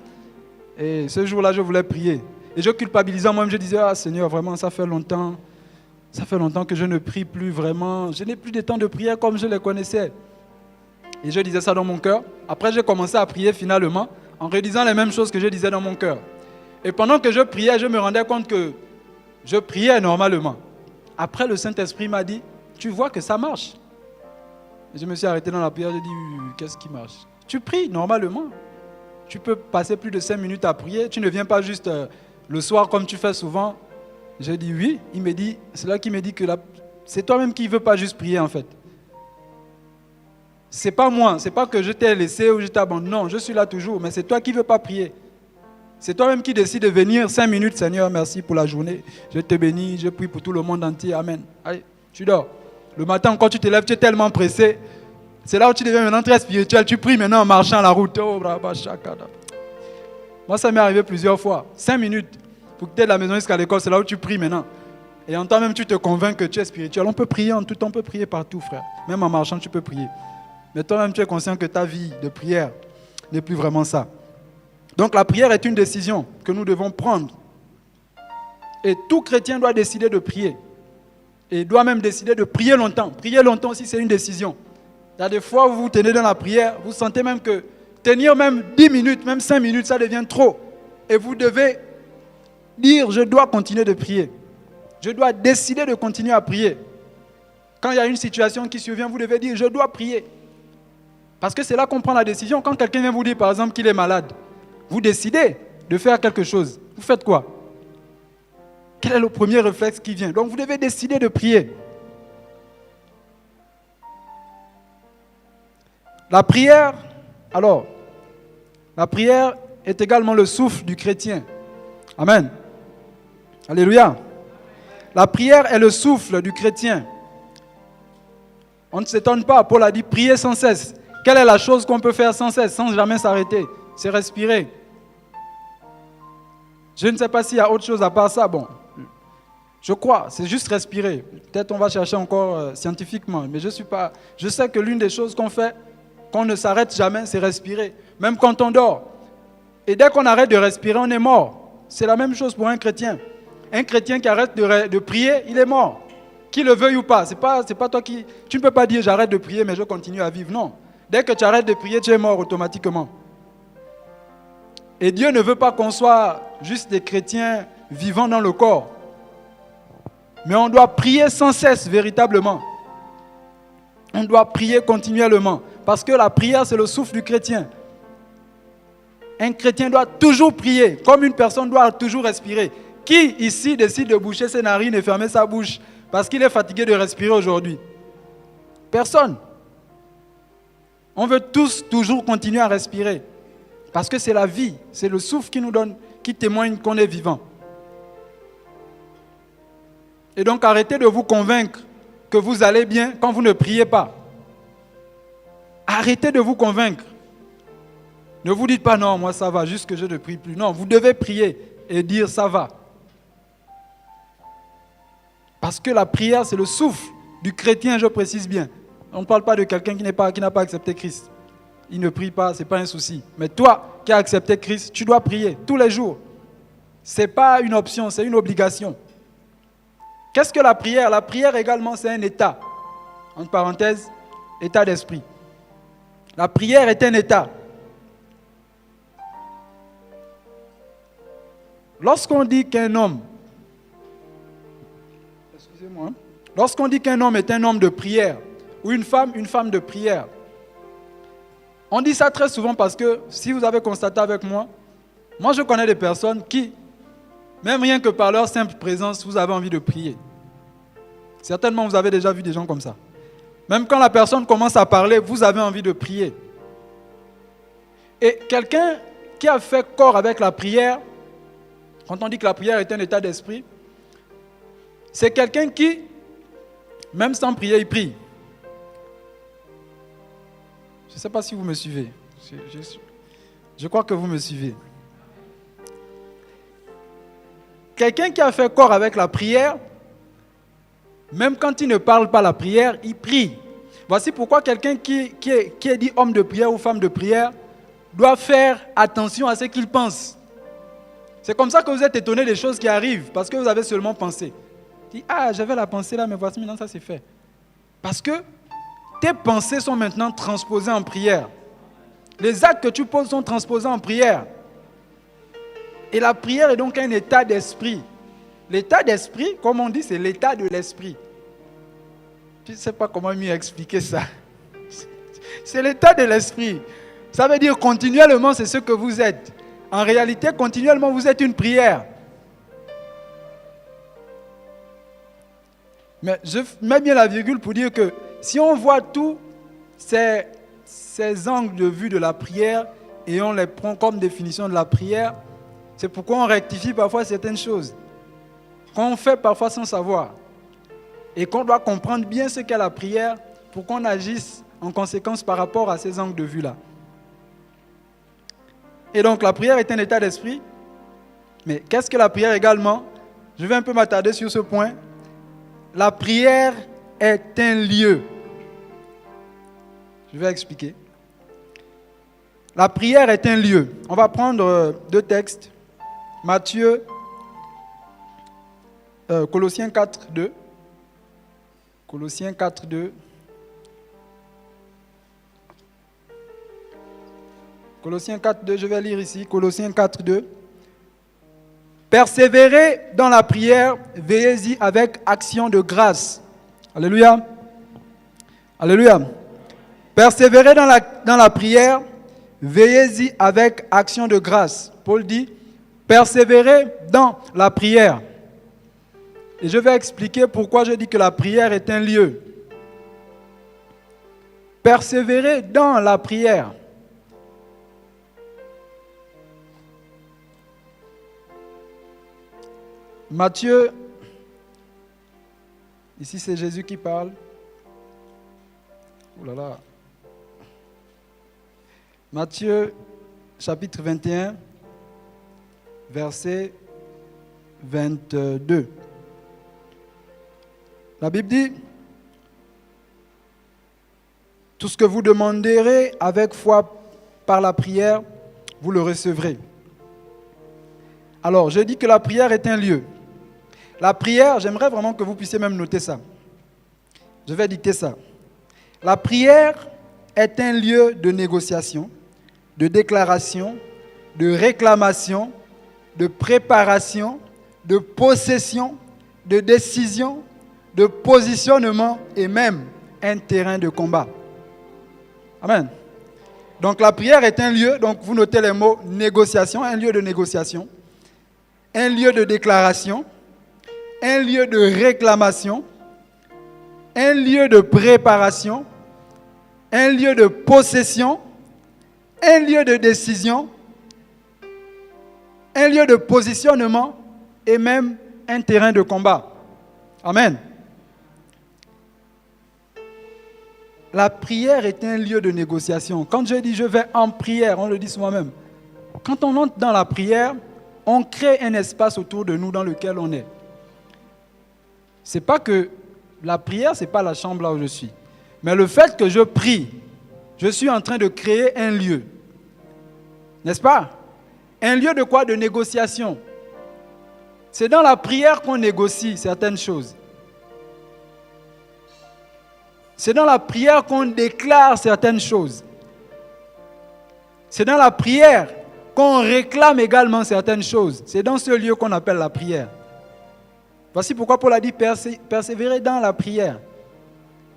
Et ce jour-là, je voulais prier. Et je culpabilisais moi-même, je disais, ah Seigneur, vraiment, ça fait longtemps que je ne prie plus vraiment. Je n'ai plus de temps de prière comme je les connaissais. Et je disais ça dans mon cœur. Après, j'ai commencé à prier finalement, en redisant les mêmes choses que je disais dans mon cœur. Et pendant que je priais, je me rendais compte que je priais normalement. Après, le Saint-Esprit m'a dit, tu vois que ça marche. Et je me suis arrêté dans la prière, j'ai dit, qu'est-ce qui marche? Tu pries normalement. Tu peux passer plus de 5 minutes à prier. Tu ne viens pas juste le soir comme tu fais souvent. J'ai dit oui. Il me dit, c'est là qu'il me dit que c'est toi-même qui ne veux pas juste prier en fait. C'est pas moi, c'est pas que je t'ai laissé ou je t'ai abandonné. Non, je suis là toujours, mais c'est toi qui ne veux pas prier. C'est toi-même qui décides de venir 5 minutes, Seigneur, merci pour la journée. Je te bénis, je prie pour tout le monde entier. Amen. Allez, tu dors. Le matin, quand tu te lèves, tu es tellement pressé. C'est là où tu deviens maintenant très spirituel. Tu pries maintenant en marchant la route. Oh, moi, ça m'est arrivé plusieurs fois. 5 minutes pour quitter la maison jusqu'à l'école. C'est là où tu pries maintenant. Et en toi-même, tu te convaincs que tu es spirituel. On peut prier en tout temps, on peut prier partout, frère. Même en marchant, tu peux prier. Mais toi-même, tu es conscient que ta vie de prière n'est plus vraiment ça. Donc, la prière est une décision que nous devons prendre. Et tout chrétien doit décider de prier. Et doit même décider de prier longtemps. Prier longtemps aussi, c'est une décision. Il y a des fois où vous vous tenez dans la prière, vous sentez même que tenir même 10 minutes, même 5 minutes, ça devient trop. Et vous devez dire, je dois continuer de prier. Je dois décider de continuer à prier. Quand il y a une situation qui survient, vous devez dire, je dois prier. Parce que c'est là qu'on prend la décision. Quand quelqu'un vient vous dire, par exemple, qu'il est malade, vous décidez de faire quelque chose. Vous faites quoi? Quel est le premier réflexe qui vient? Donc vous devez décider de prier. La prière est également le souffle du chrétien. Amen. Alléluia. La prière est le souffle du chrétien. On ne s'étonne pas, Paul a dit prier sans cesse. Quelle est la chose qu'on peut faire sans cesse, sans jamais s'arrêter? C'est respirer. Je ne sais pas s'il y a autre chose à part ça. Bon, je crois, c'est juste respirer. Peut-être on va chercher encore scientifiquement, mais je sais que l'une des choses qu'on fait, qu'on ne s'arrête jamais, c'est respirer. Même quand on dort. Et dès qu'on arrête de respirer, on est mort. C'est la même chose pour un chrétien. Un chrétien qui arrête de prier, il est mort. Qu'il le veuille ou pas. C'est pas toi qui... Tu ne peux pas dire j'arrête de prier mais je continue à vivre. Non. Dès que tu arrêtes de prier, tu es mort automatiquement. Et Dieu ne veut pas qu'on soit juste des chrétiens vivant dans le corps. Mais on doit prier sans cesse, véritablement. On doit prier continuellement. Parce que la prière, c'est le souffle du chrétien. Un chrétien doit toujours prier, comme une personne doit toujours respirer. Qui ici décide de boucher ses narines et fermer sa bouche parce qu'il est fatigué de respirer aujourd'hui? Personne. On veut tous toujours continuer à respirer. Parce que c'est la vie, c'est le souffle qui nous donne, qui témoigne qu'on est vivant. Et donc arrêtez de vous convaincre que vous allez bien quand vous ne priez pas. Arrêtez de vous convaincre. Ne vous dites pas non, moi ça va, juste que je ne prie plus. Non, vous devez prier et dire ça va. Parce que la prière, c'est le souffle du chrétien, je précise bien. On ne parle pas de quelqu'un qui n'a pas accepté Christ. Il ne prie pas, ce n'est pas un souci. Mais toi qui as accepté Christ, tu dois prier tous les jours. Ce n'est pas une option, c'est une obligation. Qu'est-ce que la prière? La prière également, c'est un état. Entre parenthèses, état d'esprit. La prière est un état. Lorsqu'on dit qu'un homme, lorsqu'on dit qu'un homme est un homme de prière, ou une femme de prière, on dit ça très souvent parce que, si vous avez constaté avec moi, moi je connais des personnes qui, même rien que par leur simple présence, vous avez envie de prier. Certainement vous avez déjà vu des gens comme ça. Même quand la personne commence à parler, vous avez envie de prier. Et quelqu'un qui a fait corps avec la prière, quand on dit que la prière est un état d'esprit, c'est quelqu'un qui, même sans prier, il prie. Je ne sais pas si vous me suivez. Je crois que vous me suivez. Quelqu'un qui a fait corps avec la prière, Même quand il ne parle pas la prière, il prie. Voici pourquoi quelqu'un qui est dit homme de prière ou femme de prière doit faire attention à ce qu'il pense. C'est comme ça que vous êtes étonné des choses qui arrivent, parce que vous avez seulement pensé. Tu dis, ah, j'avais la pensée là, mais voici maintenant ça c'est fait. Parce que tes pensées sont maintenant transposées en prière. Les actes que tu poses sont transposés en prière. Et la prière est donc un état d'esprit. L'état d'esprit, comme on dit, c'est l'état de l'esprit. Je ne sais pas comment mieux expliquer ça. C'est l'état de l'esprit. Ça veut dire continuellement, c'est ce que vous êtes. En réalité, continuellement, vous êtes une prière. Mais je mets bien la virgule pour dire que si on voit tous ces angles de vue de la prière et on les prend comme définition de la prière, c'est pourquoi on rectifie parfois certaines choses. Qu'on fait parfois sans savoir. Et qu'on doit comprendre bien ce qu'est la prière pour qu'on agisse en conséquence par rapport à ces angles de vue-là. Et donc la prière est un état d'esprit. Mais qu'est-ce que la prière également? Je vais un peu m'attarder sur ce point. La prière est un lieu. Je vais expliquer. La prière est un lieu. On va prendre deux textes. Matthieu, Colossiens 4, 2. Colossiens 4, 2. Colossiens 4, 2, je vais lire ici. Colossiens 4, 2. Persévérez dans la prière, veillez-y avec action de grâce. Alléluia. Alléluia. Persévérez dans la prière, veillez-y avec action de grâce. Paul dit, persévérez dans la prière. Et je vais expliquer pourquoi je dis que la prière est un lieu. Persévérez dans la prière. Matthieu, ici c'est Jésus qui parle. Oh là là. Matthieu, chapitre 21, verset 22. La Bible dit, tout ce que vous demanderez avec foi par la prière, vous le recevrez. Alors, je dis que la prière est un lieu. La prière, j'aimerais vraiment que vous puissiez même noter ça. Je vais dicter ça. La prière est un lieu de négociation, de déclaration, de réclamation, de préparation, de possession, de décision, de positionnement et même un terrain de combat. Amen. Donc la prière est un lieu, donc vous notez les mots négociation, un lieu de négociation, un lieu de déclaration, un lieu de réclamation, un lieu de préparation, un lieu de possession, un lieu de décision, un lieu de positionnement et même un terrain de combat. Amen. La prière est un lieu de négociation. Quand je dis je vais en prière, on le dit souvent même. Quand on entre dans la prière, on crée un espace autour de nous dans lequel on est. C'est pas que la prière, c'est pas la chambre là où je suis. Mais le fait que je prie, je suis en train de créer un lieu. N'est-ce pas? Un lieu de quoi? De négociation. C'est dans la prière qu'on négocie certaines choses. C'est dans la prière qu'on déclare certaines choses. C'est dans la prière qu'on réclame également certaines choses. C'est dans ce lieu qu'on appelle la prière. Voici pourquoi Paul a dit persévérer dans la prière.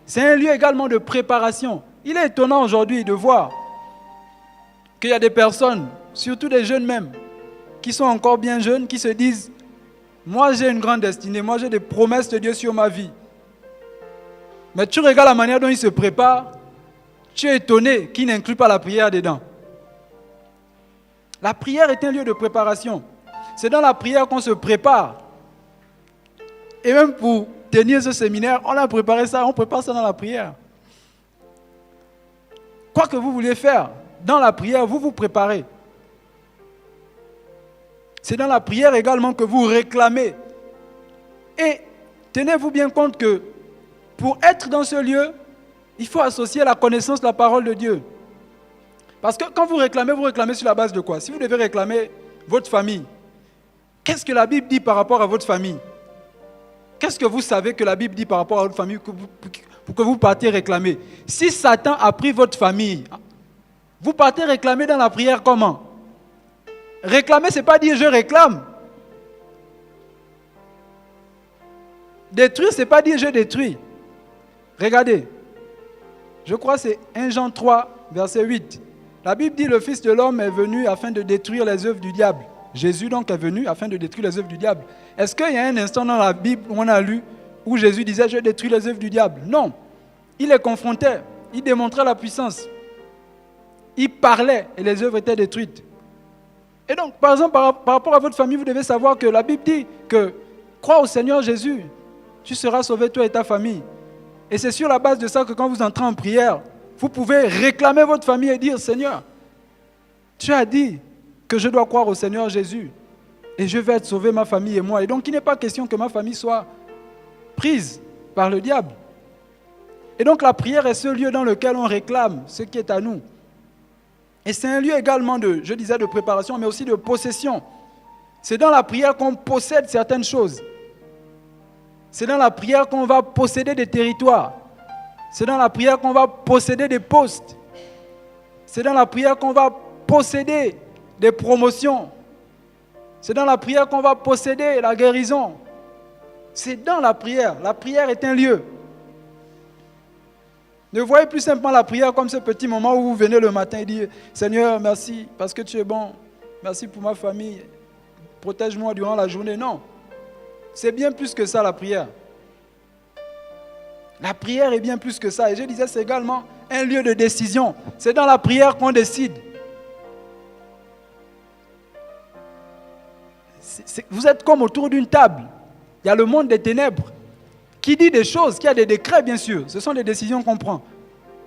C'est un lieu également de préparation. Il est étonnant aujourd'hui de voir qu'il y a des personnes, surtout des jeunes même, qui sont encore bien jeunes, qui se disent « Moi j'ai une grande destinée, moi j'ai des promesses de Dieu sur ma vie. » Mais tu regardes la manière dont ils se préparent, tu es étonné qu'ils n'incluent pas la prière dedans. La prière est un lieu de préparation. C'est dans la prière qu'on se prépare. Et même pour tenir ce séminaire, on a préparé ça, on prépare ça dans la prière. Quoi que vous vouliez faire, dans la prière, vous vous préparez. C'est dans la prière également que vous réclamez. Et tenez-vous bien compte que pour être dans ce lieu, il faut associer la connaissance de la parole de Dieu. Parce que quand vous réclamez sur la base de quoi? Si vous devez réclamer votre famille, qu'est-ce que la Bible dit par rapport à votre famille? Qu'est-ce que vous savez que la Bible dit par rapport à votre famille pour que vous partiez réclamer? Si Satan a pris votre famille, vous partez réclamer dans la prière comment? Réclamer, ce n'est pas dire je réclame. Détruire, ce n'est pas dire je détruis. Regardez, je crois que c'est 1 Jean 3, verset 8. La Bible dit le Fils de l'homme est venu afin de détruire les œuvres du diable. Jésus donc est venu afin de détruire les œuvres du diable. Est-ce qu'il y a un instant dans la Bible où on a lu où Jésus disait je détruis les œuvres du diable? Non. Il les confrontait, il démontrait la puissance. Il parlait et les œuvres étaient détruites. Et donc, par exemple, par rapport à votre famille, vous devez savoir que la Bible dit que crois au Seigneur Jésus, tu seras sauvé toi et ta famille. Et c'est sur la base de ça que quand vous entrez en prière, vous pouvez réclamer votre famille et dire Seigneur, tu as dit que je dois croire au Seigneur Jésus et je vais être sauvé, ma famille et moi. Et donc, il n'est pas question que ma famille soit prise par le diable. Et donc, la prière est ce lieu dans lequel on réclame ce qui est à nous. Et c'est un lieu également de préparation, mais aussi de possession. C'est dans la prière qu'on possède certaines choses. C'est dans la prière qu'on va posséder des territoires. C'est dans la prière qu'on va posséder des postes. C'est dans la prière qu'on va posséder des promotions. C'est dans la prière qu'on va posséder la guérison. C'est dans la prière. La prière est un lieu. Ne voyez plus simplement la prière comme ce petit moment où vous venez le matin et dites « Seigneur, merci parce que tu es bon. Merci pour ma famille. Protège-moi durant la journée. » Non. C'est bien plus que ça la prière. La prière est bien plus que ça. Et je disais, c'est également un lieu de décision. C'est dans la prière qu'on décide. Vous êtes comme autour d'une table. Il y a le monde des ténèbres qui dit des choses, qui a des décrets bien sûr. Ce sont des décisions qu'on prend.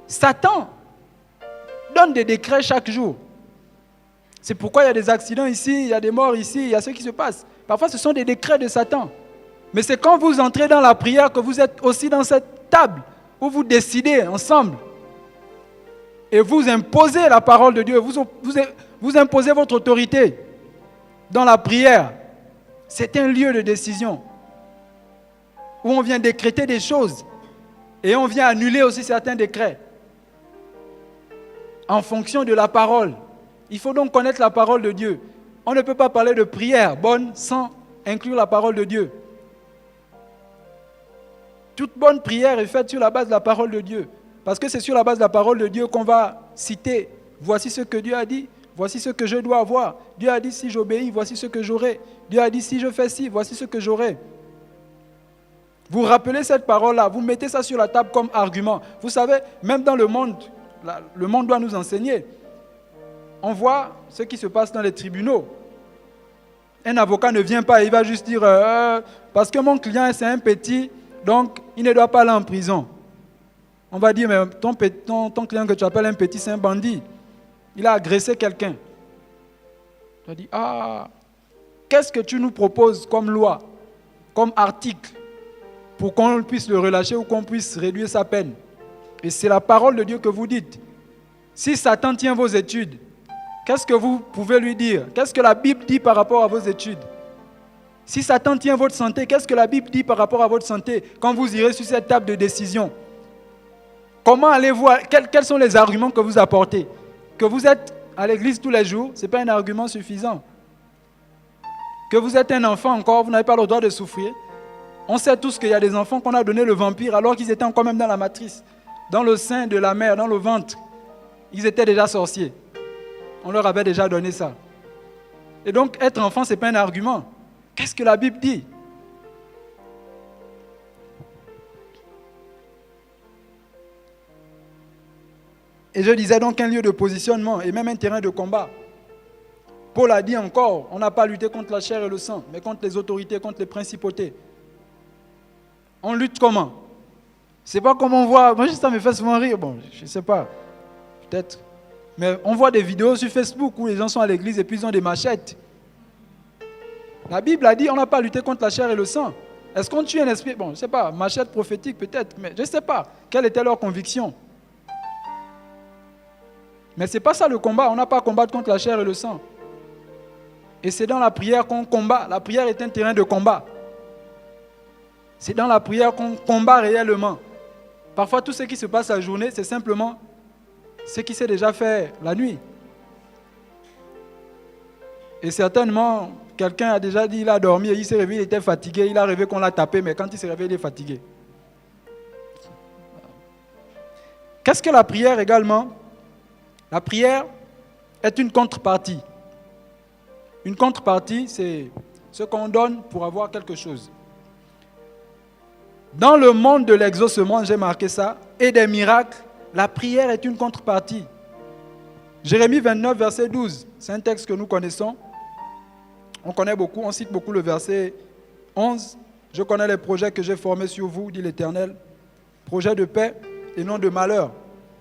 Satan donne des décrets chaque jour. C'est pourquoi il y a des accidents ici, il y a des morts ici, il y a ce qui se passe. Parfois ce sont des décrets de Satan. Mais c'est quand vous entrez dans la prière que vous êtes aussi dans cette table où vous décidez ensemble. Et vous imposez la parole de Dieu, vous imposez votre autorité dans la prière. C'est un lieu de décision où on vient décréter des choses et on vient annuler aussi certains décrets en fonction de la parole. Il faut donc connaître la parole de Dieu. On ne peut pas parler de prière bonne sans inclure la parole de Dieu. Toute bonne prière est faite sur la base de la parole de Dieu. Parce que c'est sur la base de la parole de Dieu qu'on va citer. Voici ce que Dieu a dit. Voici ce que je dois avoir. Dieu a dit si j'obéis, voici ce que j'aurai. Dieu a dit si je fais ci, voici ce que j'aurai. Vous rappelez cette parole-là, vous mettez ça sur la table comme argument. Vous savez, même dans le monde doit nous enseigner. On voit ce qui se passe dans les tribunaux. Un avocat ne vient pas, il va juste dire parce que mon client c'est un petit, donc il ne doit pas aller en prison. On va dire, mais ton client que tu appelles un petit, c'est un bandit. Il a agressé quelqu'un. Tu as dit, qu'est-ce que tu nous proposes comme loi, comme article, pour qu'on puisse le relâcher ou qu'on puisse réduire sa peine? Et c'est la parole de Dieu que vous dites. Si Satan tient vos études, qu'est-ce que vous pouvez lui dire? Qu'est-ce que la Bible dit par rapport à vos études? Si Satan tient votre santé, qu'est-ce que la Bible dit par rapport à votre santé quand vous irez sur cette table de décision? Comment allez-vous, quels sont les arguments que vous apportez? Que vous êtes à l'église tous les jours, ce n'est pas un argument suffisant. Que vous êtes un enfant encore, vous n'avez pas le droit de souffrir. On sait tous qu'il y a des enfants qu'on a donné le vampire alors qu'ils étaient encore même dans la matrice, dans le sein de la mère, dans le ventre. Ils étaient déjà sorciers. On leur avait déjà donné ça. Et donc, être enfant, ce n'est pas un argument. Qu'est-ce que la Bible dit? Et je disais donc un lieu de positionnement et même un terrain de combat. Paul a dit encore, on n'a pas lutté contre la chair et le sang, mais contre les autorités, contre les principautés. On lutte comment? C'est pas comme on voit, moi ça me fait souvent rire, bon, je ne sais pas, peut-être. Mais on voit des vidéos sur Facebook où les gens sont à l'église et puis ils ont des machettes. La Bible a dit, on n'a pas lutté contre la chair et le sang. Est-ce qu'on tue un esprit? Bon, je ne sais pas, machette prophétique peut-être, mais je ne sais pas. Quelle était leur conviction? Mais ce n'est pas ça le combat. On n'a pas à combattre contre la chair et le sang. Et c'est dans la prière qu'on combat. La prière est un terrain de combat. C'est dans la prière qu'on combat réellement. Parfois, tout ce qui se passe la journée, c'est simplement ce qui s'est déjà fait la nuit. Et certainement, quelqu'un a déjà dit, il a dormi, il s'est réveillé, il était fatigué, il a rêvé qu'on l'a tapé, mais quand il s'est réveillé, il est fatigué. Qu'est-ce que la prière également? La prière est une contrepartie. Une contrepartie, c'est ce qu'on donne pour avoir quelque chose. Dans le monde de l'exaucement, j'ai marqué ça, et des miracles, la prière est une contrepartie. Jérémie 29, verset 12, c'est un texte que nous connaissons. On connaît beaucoup, on cite beaucoup le verset 11. Je connais les projets que j'ai formés sur vous, dit l'Éternel. Projets de paix et non de malheur,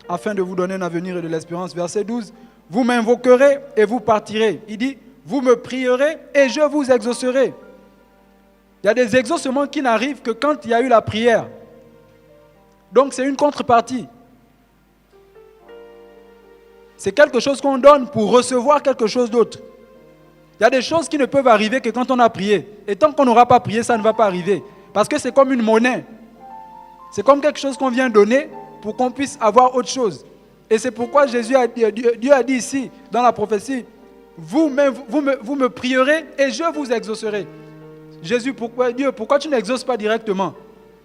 afin de vous donner un avenir et de l'espérance. Verset 12. Vous m'invoquerez et vous partirez. Il dit, vous me prierez et je vous exaucerai. Il y a des exaucements qui n'arrivent que quand il y a eu la prière. Donc c'est une contrepartie. C'est quelque chose qu'on donne pour recevoir quelque chose d'autre. Il y a des choses qui ne peuvent arriver que quand on a prié. Et tant qu'on n'aura pas prié, ça ne va pas arriver. Parce que c'est comme une monnaie. C'est comme quelque chose qu'on vient donner pour qu'on puisse avoir autre chose. Et c'est pourquoi Dieu a dit ici, dans la prophétie, vous me prierez et je vous exaucerai. Jésus, pourquoi tu n'exauces pas directement?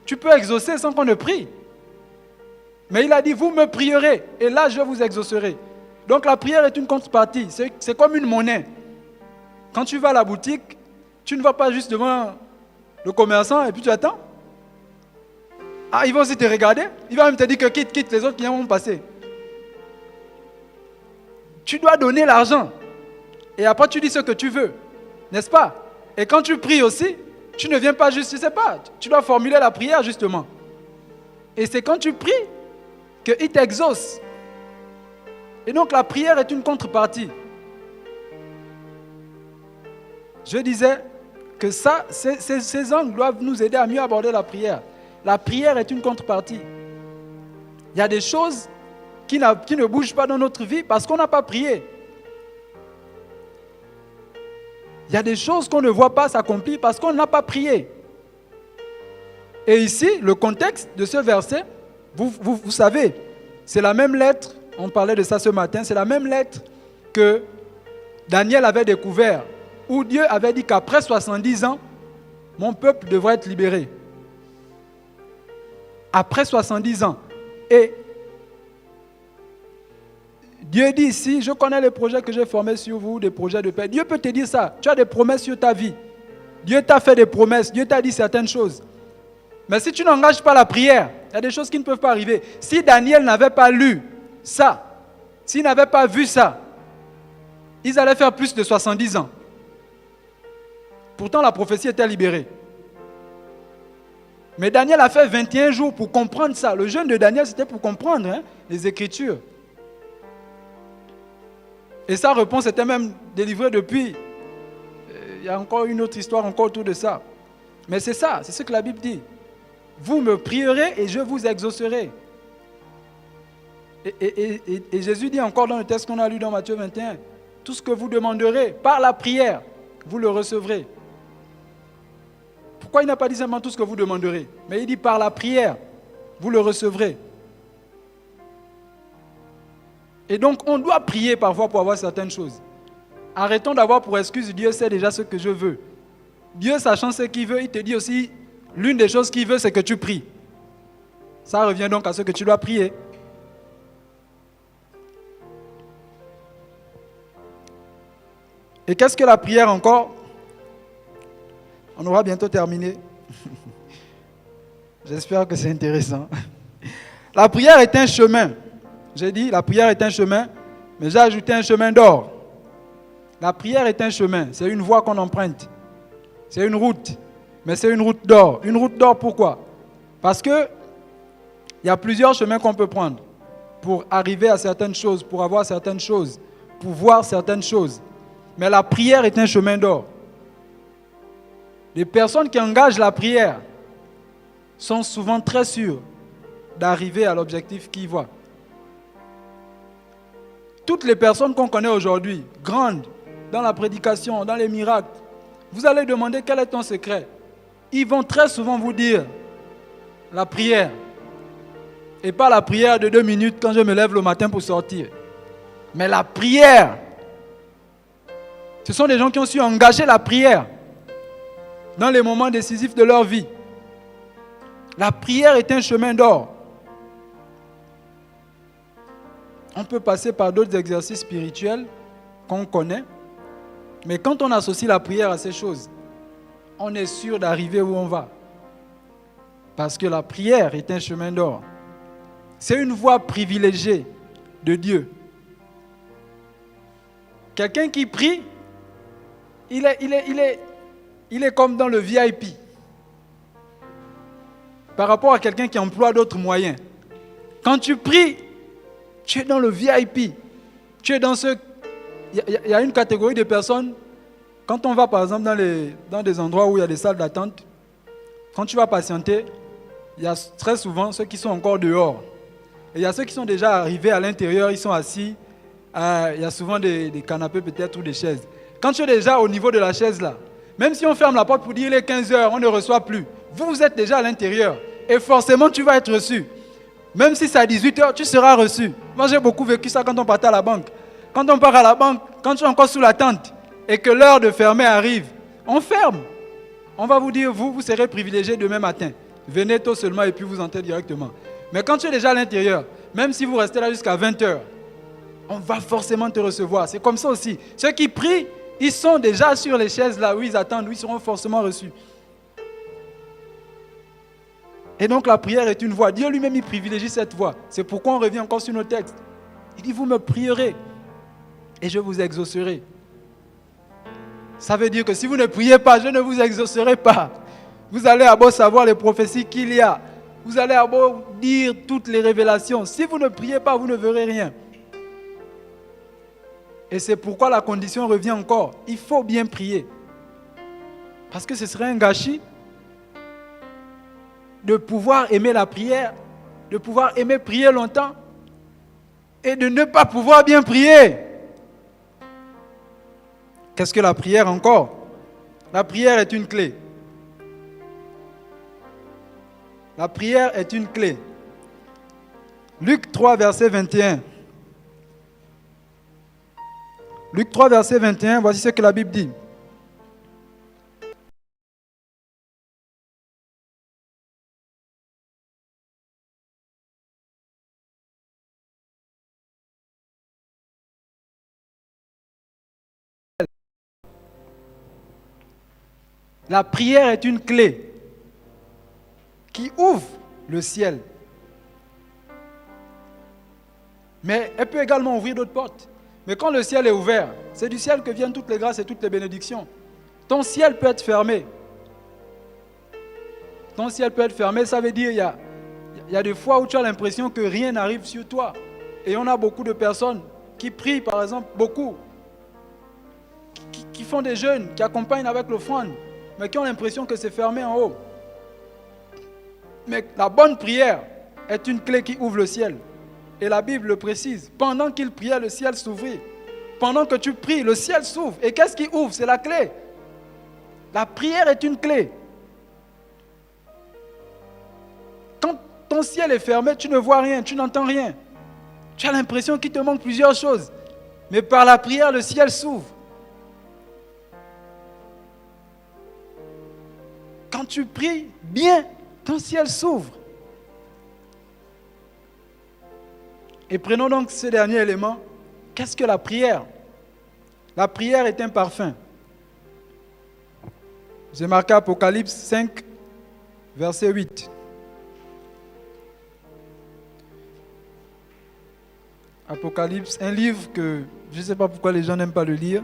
Tu peux exaucer sans qu'on ne prie. Mais il a dit, vous me prierez et là je vous exaucerai. Donc la prière est une contrepartie. C'est comme une monnaie. Quand tu vas à la boutique, tu ne vas pas juste devant le commerçant et puis tu attends. Ah, il va aussi te regarder. Il va même te dire que quitte, les autres clients vont passer. Tu dois donner l'argent. Et après tu dis ce que tu veux. N'est-ce pas? Et quand tu pries aussi, tu ne viens pas juste, je ne sais pas, tu dois formuler la prière justement. Et c'est quand tu pries qu'il t'exauce. Et donc la prière est une contrepartie. Je disais que ça, ces angles doivent nous aider à mieux aborder la prière. La prière est une contrepartie. Il y a des choses qui ne bougent pas dans notre vie parce qu'on n'a pas prié. Il y a des choses qu'on ne voit pas s'accomplir parce qu'on n'a pas prié. Et ici, le contexte de ce verset, vous savez, c'est la même lettre, on parlait de ça ce matin, c'est la même lettre que Daniel avait découvert, où Dieu avait dit qu'après 70 ans, mon peuple devrait être libéré. Après 70 ans. Et Dieu dit ici, je connais les projets que j'ai formés sur vous, des projets de paix. Dieu peut te dire ça. Tu as des promesses sur ta vie. Dieu t'a fait des promesses. Dieu t'a dit certaines choses. Mais si tu n'engages pas la prière, il y a des choses qui ne peuvent pas arriver. Si Daniel n'avait pas lu ça, s'il n'avait pas vu ça, ils allaient faire plus de 70 ans. Pourtant, la prophétie était libérée. Mais Daniel a fait 21 jours pour comprendre ça. Le jeûne de Daniel, c'était pour comprendre les Écritures. Et sa réponse était même délivrée depuis. Il y a encore une autre histoire encore autour de ça. Mais c'est ça, c'est ce que la Bible dit. Vous me prierez et je vous exaucerai. Et Jésus dit encore dans le texte qu'on a lu dans Matthieu 21, tout ce que vous demanderez par la prière, vous le recevrez. Pourquoi il n'a pas dit seulement tout ce que vous demanderez? Mais il dit par la prière, vous le recevrez. Et donc on doit prier parfois pour avoir certaines choses. Arrêtons d'avoir pour excuse, Dieu sait déjà ce que je veux. Dieu sachant ce qu'il veut, il te dit aussi, l'une des choses qu'il veut, c'est que tu pries. Ça revient donc à ce que tu dois prier. Et qu'est-ce que la prière encore? On aura bientôt terminé. J'espère que c'est intéressant. La prière est un chemin. J'ai dit, la prière est un chemin, mais j'ai ajouté un chemin d'or. La prière est un chemin, c'est une voie qu'on emprunte. C'est une route, mais c'est une route d'or. Une route d'or, pourquoi? Parce que il y a plusieurs chemins qu'on peut prendre pour arriver à certaines choses, pour avoir certaines choses, pour voir certaines choses. Mais la prière est un chemin d'or. Les personnes qui engagent la prière sont souvent très sûres d'arriver à l'objectif qu'ils voient. Toutes les personnes qu'on connaît aujourd'hui, grandes, dans la prédication, dans les miracles, vous allez demander quel est ton secret. Ils vont très souvent vous dire la prière. Et pas la prière de 2 minutes quand je me lève le matin pour sortir. Mais la prière. Ce sont des gens qui ont su engager la prière dans les moments décisifs de leur vie. La prière est un chemin d'or. On peut passer par d'autres exercices spirituels qu'on connaît. Mais quand on associe la prière à ces choses, on est sûr d'arriver où on va. Parce que la prière est un chemin d'or. C'est une voie privilégiée de Dieu. Quelqu'un qui prie, il est comme dans le VIP. Par rapport à quelqu'un qui emploie d'autres moyens. Quand tu pries, tu es dans le VIP. Tu es dans ce... Il y a une catégorie de personnes, quand on va par exemple dans des endroits où il y a des salles d'attente, quand tu vas patienter, il y a très souvent ceux qui sont encore dehors. Et il y a ceux qui sont déjà arrivés à l'intérieur, ils sont assis. Il y a souvent des canapés peut-être ou des chaises. Quand tu es déjà au niveau de la chaise là, même si on ferme la porte pour dire il est 15 heures, on ne reçoit plus. Vous êtes déjà à l'intérieur et forcément tu vas être reçu. Même si c'est à 18 heures, tu seras reçu. Moi j'ai beaucoup vécu ça quand on partait à la banque. Quand on part à la banque, quand tu es encore sous la tente et que l'heure de fermer arrive, on ferme. On va vous dire, vous serez privilégié demain matin. Venez tôt seulement et puis vous entrez directement. Mais quand tu es déjà à l'intérieur, même si vous restez là jusqu'à 20 heures, on va forcément te recevoir. C'est comme ça aussi. Ceux qui prient, ils sont déjà sur les chaises là où ils attendent, où ils seront forcément reçus. Et donc la prière est une voie. Dieu lui-même, il privilégie cette voie. C'est pourquoi on revient encore sur nos textes. Il dit, vous me prierez et je vous exaucerai. Ça veut dire que si vous ne priez pas, je ne vous exaucerai pas. Vous allez à beau savoir les prophéties qu'il y a. Vous allez à beau dire toutes les révélations. Si vous ne priez pas, vous ne verrez rien. Et c'est pourquoi la condition revient encore. Il faut bien prier. Parce que ce serait un gâchis de pouvoir aimer la prière, de pouvoir aimer prier longtemps et de ne pas pouvoir bien prier. Qu'est-ce que la prière encore? La prière est une clé. La prière est une clé. Luc 3, verset 21. Luc 3, verset 21, voici ce que la Bible dit. La prière est une clé qui ouvre le ciel. Mais elle peut également ouvrir d'autres portes. Mais quand le ciel est ouvert, c'est du ciel que viennent toutes les grâces et toutes les bénédictions. Ton ciel peut être fermé. Ton ciel peut être fermé, ça veut dire il y a des fois où tu as l'impression que rien n'arrive sur toi. Et on a beaucoup de personnes qui prient, par exemple, beaucoup, qui font des jeûnes, qui accompagnent avec l'offrande, mais qui ont l'impression que c'est fermé en haut. Mais la bonne prière est une clé qui ouvre le ciel. Et la Bible le précise. Pendant qu'il priait, le ciel s'ouvrit. Pendant que tu pries, le ciel s'ouvre. Et qu'est-ce qui ouvre? C'est la clé. La prière est une clé. Quand ton ciel est fermé, tu ne vois rien, tu n'entends rien. Tu as l'impression qu'il te manque plusieurs choses. Mais par la prière, le ciel s'ouvre. Quand tu pries bien, ton ciel s'ouvre. Et prenons donc ce dernier élément. Qu'est-ce que la prière? La prière est un parfum. J'ai marqué Apocalypse 5, verset 8. Apocalypse, un livre que je ne sais pas pourquoi les gens n'aiment pas le lire.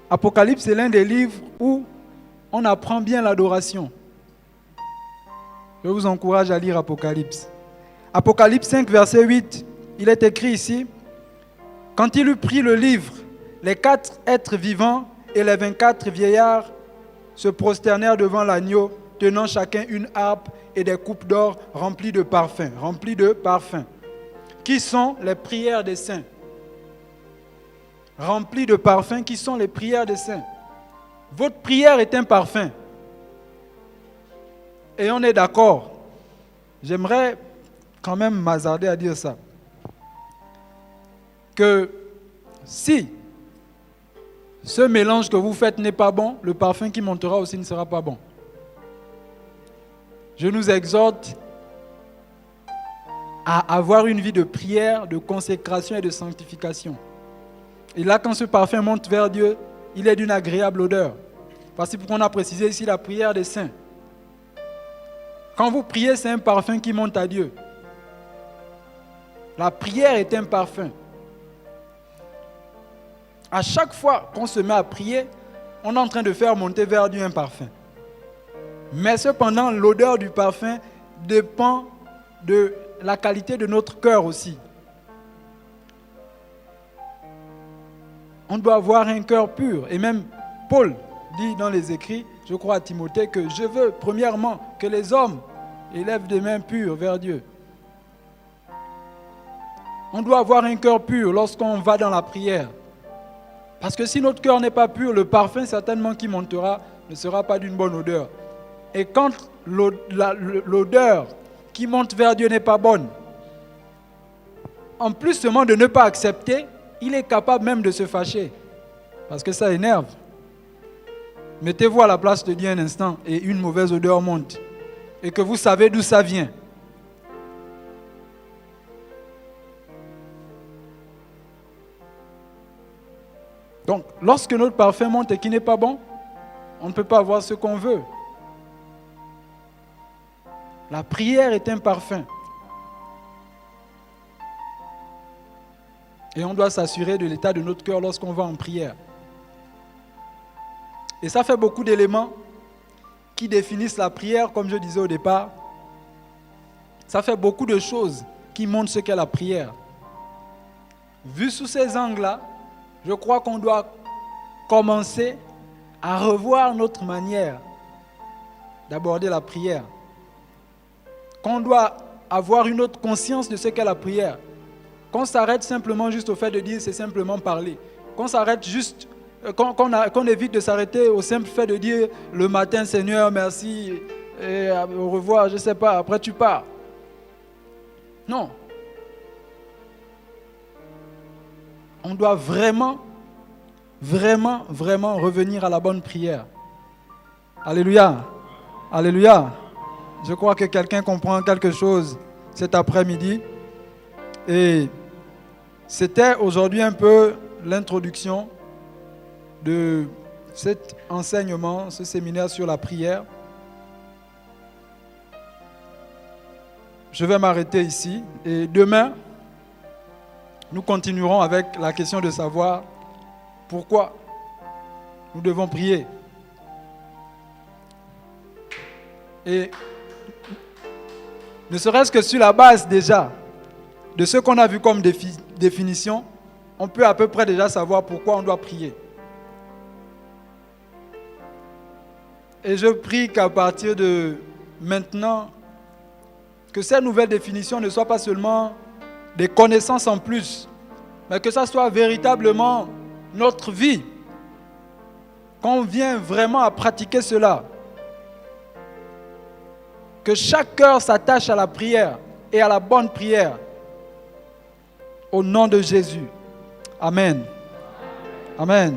Apocalypse est l'un des livres où on apprend bien l'adoration. Je vous encourage à lire Apocalypse. Apocalypse 5, verset 8, il est écrit ici, quand il eut pris le livre, les 4 êtres vivants et les 24 vieillards se prosternèrent devant l'agneau, tenant chacun une harpe et des coupes d'or remplies de parfums. Remplies de parfums. Qui sont les prières des saints? Remplies de parfums, qui sont les prières des saints? Votre prière est un parfum. Et on est d'accord. J'aimerais quand même m'hasarder à dire ça. Que si ce mélange que vous faites n'est pas bon, le parfum qui montera aussi ne sera pas bon. Je nous exhorte à avoir une vie de prière, de consécration et de sanctification. Et là, quand ce parfum monte vers Dieu, il est d'une agréable odeur. Voici pourquoi on a précisé ici la prière des saints. Quand vous priez, c'est un parfum qui monte à Dieu. La prière est un parfum. À chaque fois qu'on se met à prier, on est en train de faire monter vers Dieu un parfum. Mais cependant, l'odeur du parfum dépend de la qualité de notre cœur aussi. On doit avoir un cœur pur. Et même Paul dit dans les écrits, je crois à Timothée, que je veux premièrement que les hommes élèvent des mains pures vers Dieu. On doit avoir un cœur pur lorsqu'on va dans la prière. Parce que si notre cœur n'est pas pur, le parfum certainement qui montera ne sera pas d'une bonne odeur. Et quand l'odeur qui monte vers Dieu n'est pas bonne, en plus seulement de ne pas accepter, il est capable même de se fâcher. Parce que ça énerve. Mettez-vous à la place de Dieu un instant et une mauvaise odeur monte. Et que vous savez d'où ça vient. Donc, lorsque notre parfum monte et qu'il n'est pas bon, on ne peut pas avoir ce qu'on veut. La prière est un parfum. Et on doit s'assurer de l'état de notre cœur lorsqu'on va en prière. Et ça fait beaucoup d'éléments qui définissent la prière, comme je disais au départ. Ça fait beaucoup de choses qui montrent ce qu'est la prière. Vu sous ces angles-là, je crois qu'on doit commencer à revoir notre manière d'aborder la prière. Qu'on doit avoir une autre conscience de ce qu'est la prière. Qu'on s'arrête simplement juste au fait de dire c'est simplement parler. Qu'on s'arrête juste, qu'on évite de s'arrêter au simple fait de dire le matin Seigneur merci et au revoir, je ne sais pas, après tu pars. Non. On doit vraiment revenir à la bonne prière. Alléluia. Alléluia. Je crois que quelqu'un comprend quelque chose cet après-midi. Et c'était aujourd'hui un peu l'introduction de cet enseignement, ce séminaire sur la prière. Je vais m'arrêter ici et demain, nous continuerons avec la question de savoir pourquoi nous devons prier. Et ne serait-ce que sur la base déjà de ce qu'on a vu comme définition, on peut à peu près déjà savoir pourquoi on doit prier. Et je prie qu'à partir de maintenant, que cette nouvelle définition ne soit pas seulement des connaissances en plus, mais que ça soit véritablement notre vie, qu'on vient vraiment à pratiquer cela. Que chaque cœur s'attache à la prière et à la bonne prière. Au nom de Jésus. Amen. Amen.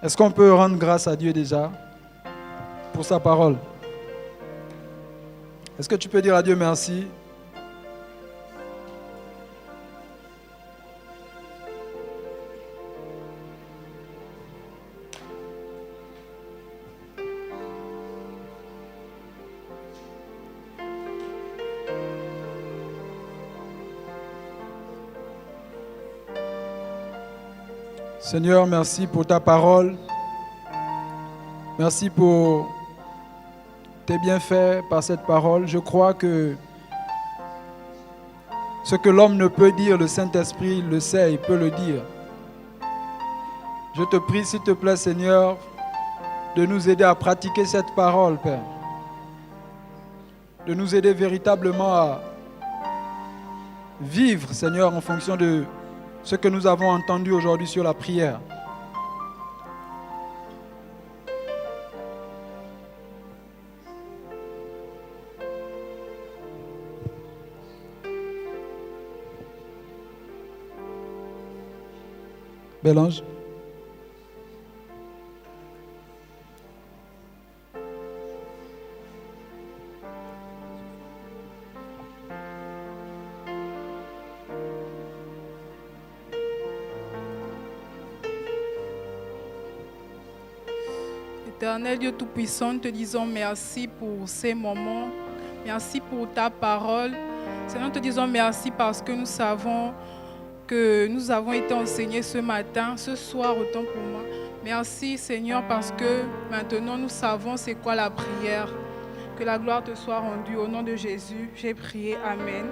Est-ce qu'on peut rendre grâce à Dieu déjà pour sa parole? Est-ce que tu peux dire à Dieu merci? Seigneur, merci pour ta parole. Merci pour tes bienfaits par cette parole. Je crois que ce que l'homme ne peut dire, le Saint-Esprit le sait, il peut le dire. Je te prie, s'il te plaît, Seigneur, de nous aider à pratiquer cette parole, Père. De nous aider véritablement à vivre, Seigneur, en fonction de ce que nous avons entendu aujourd'hui sur la prière. Bélange. Éternel Dieu Tout-Puissant, nous te disons merci pour ces moments, merci pour ta parole. Seigneur, nous te disons merci parce que nous savons que nous avons été enseignés ce matin, ce soir autant pour moi. Merci Seigneur parce que maintenant nous savons c'est quoi la prière. Que la gloire te soit rendue au nom de Jésus. J'ai prié. Amen.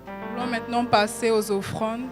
Nous allons maintenant passer aux offrandes.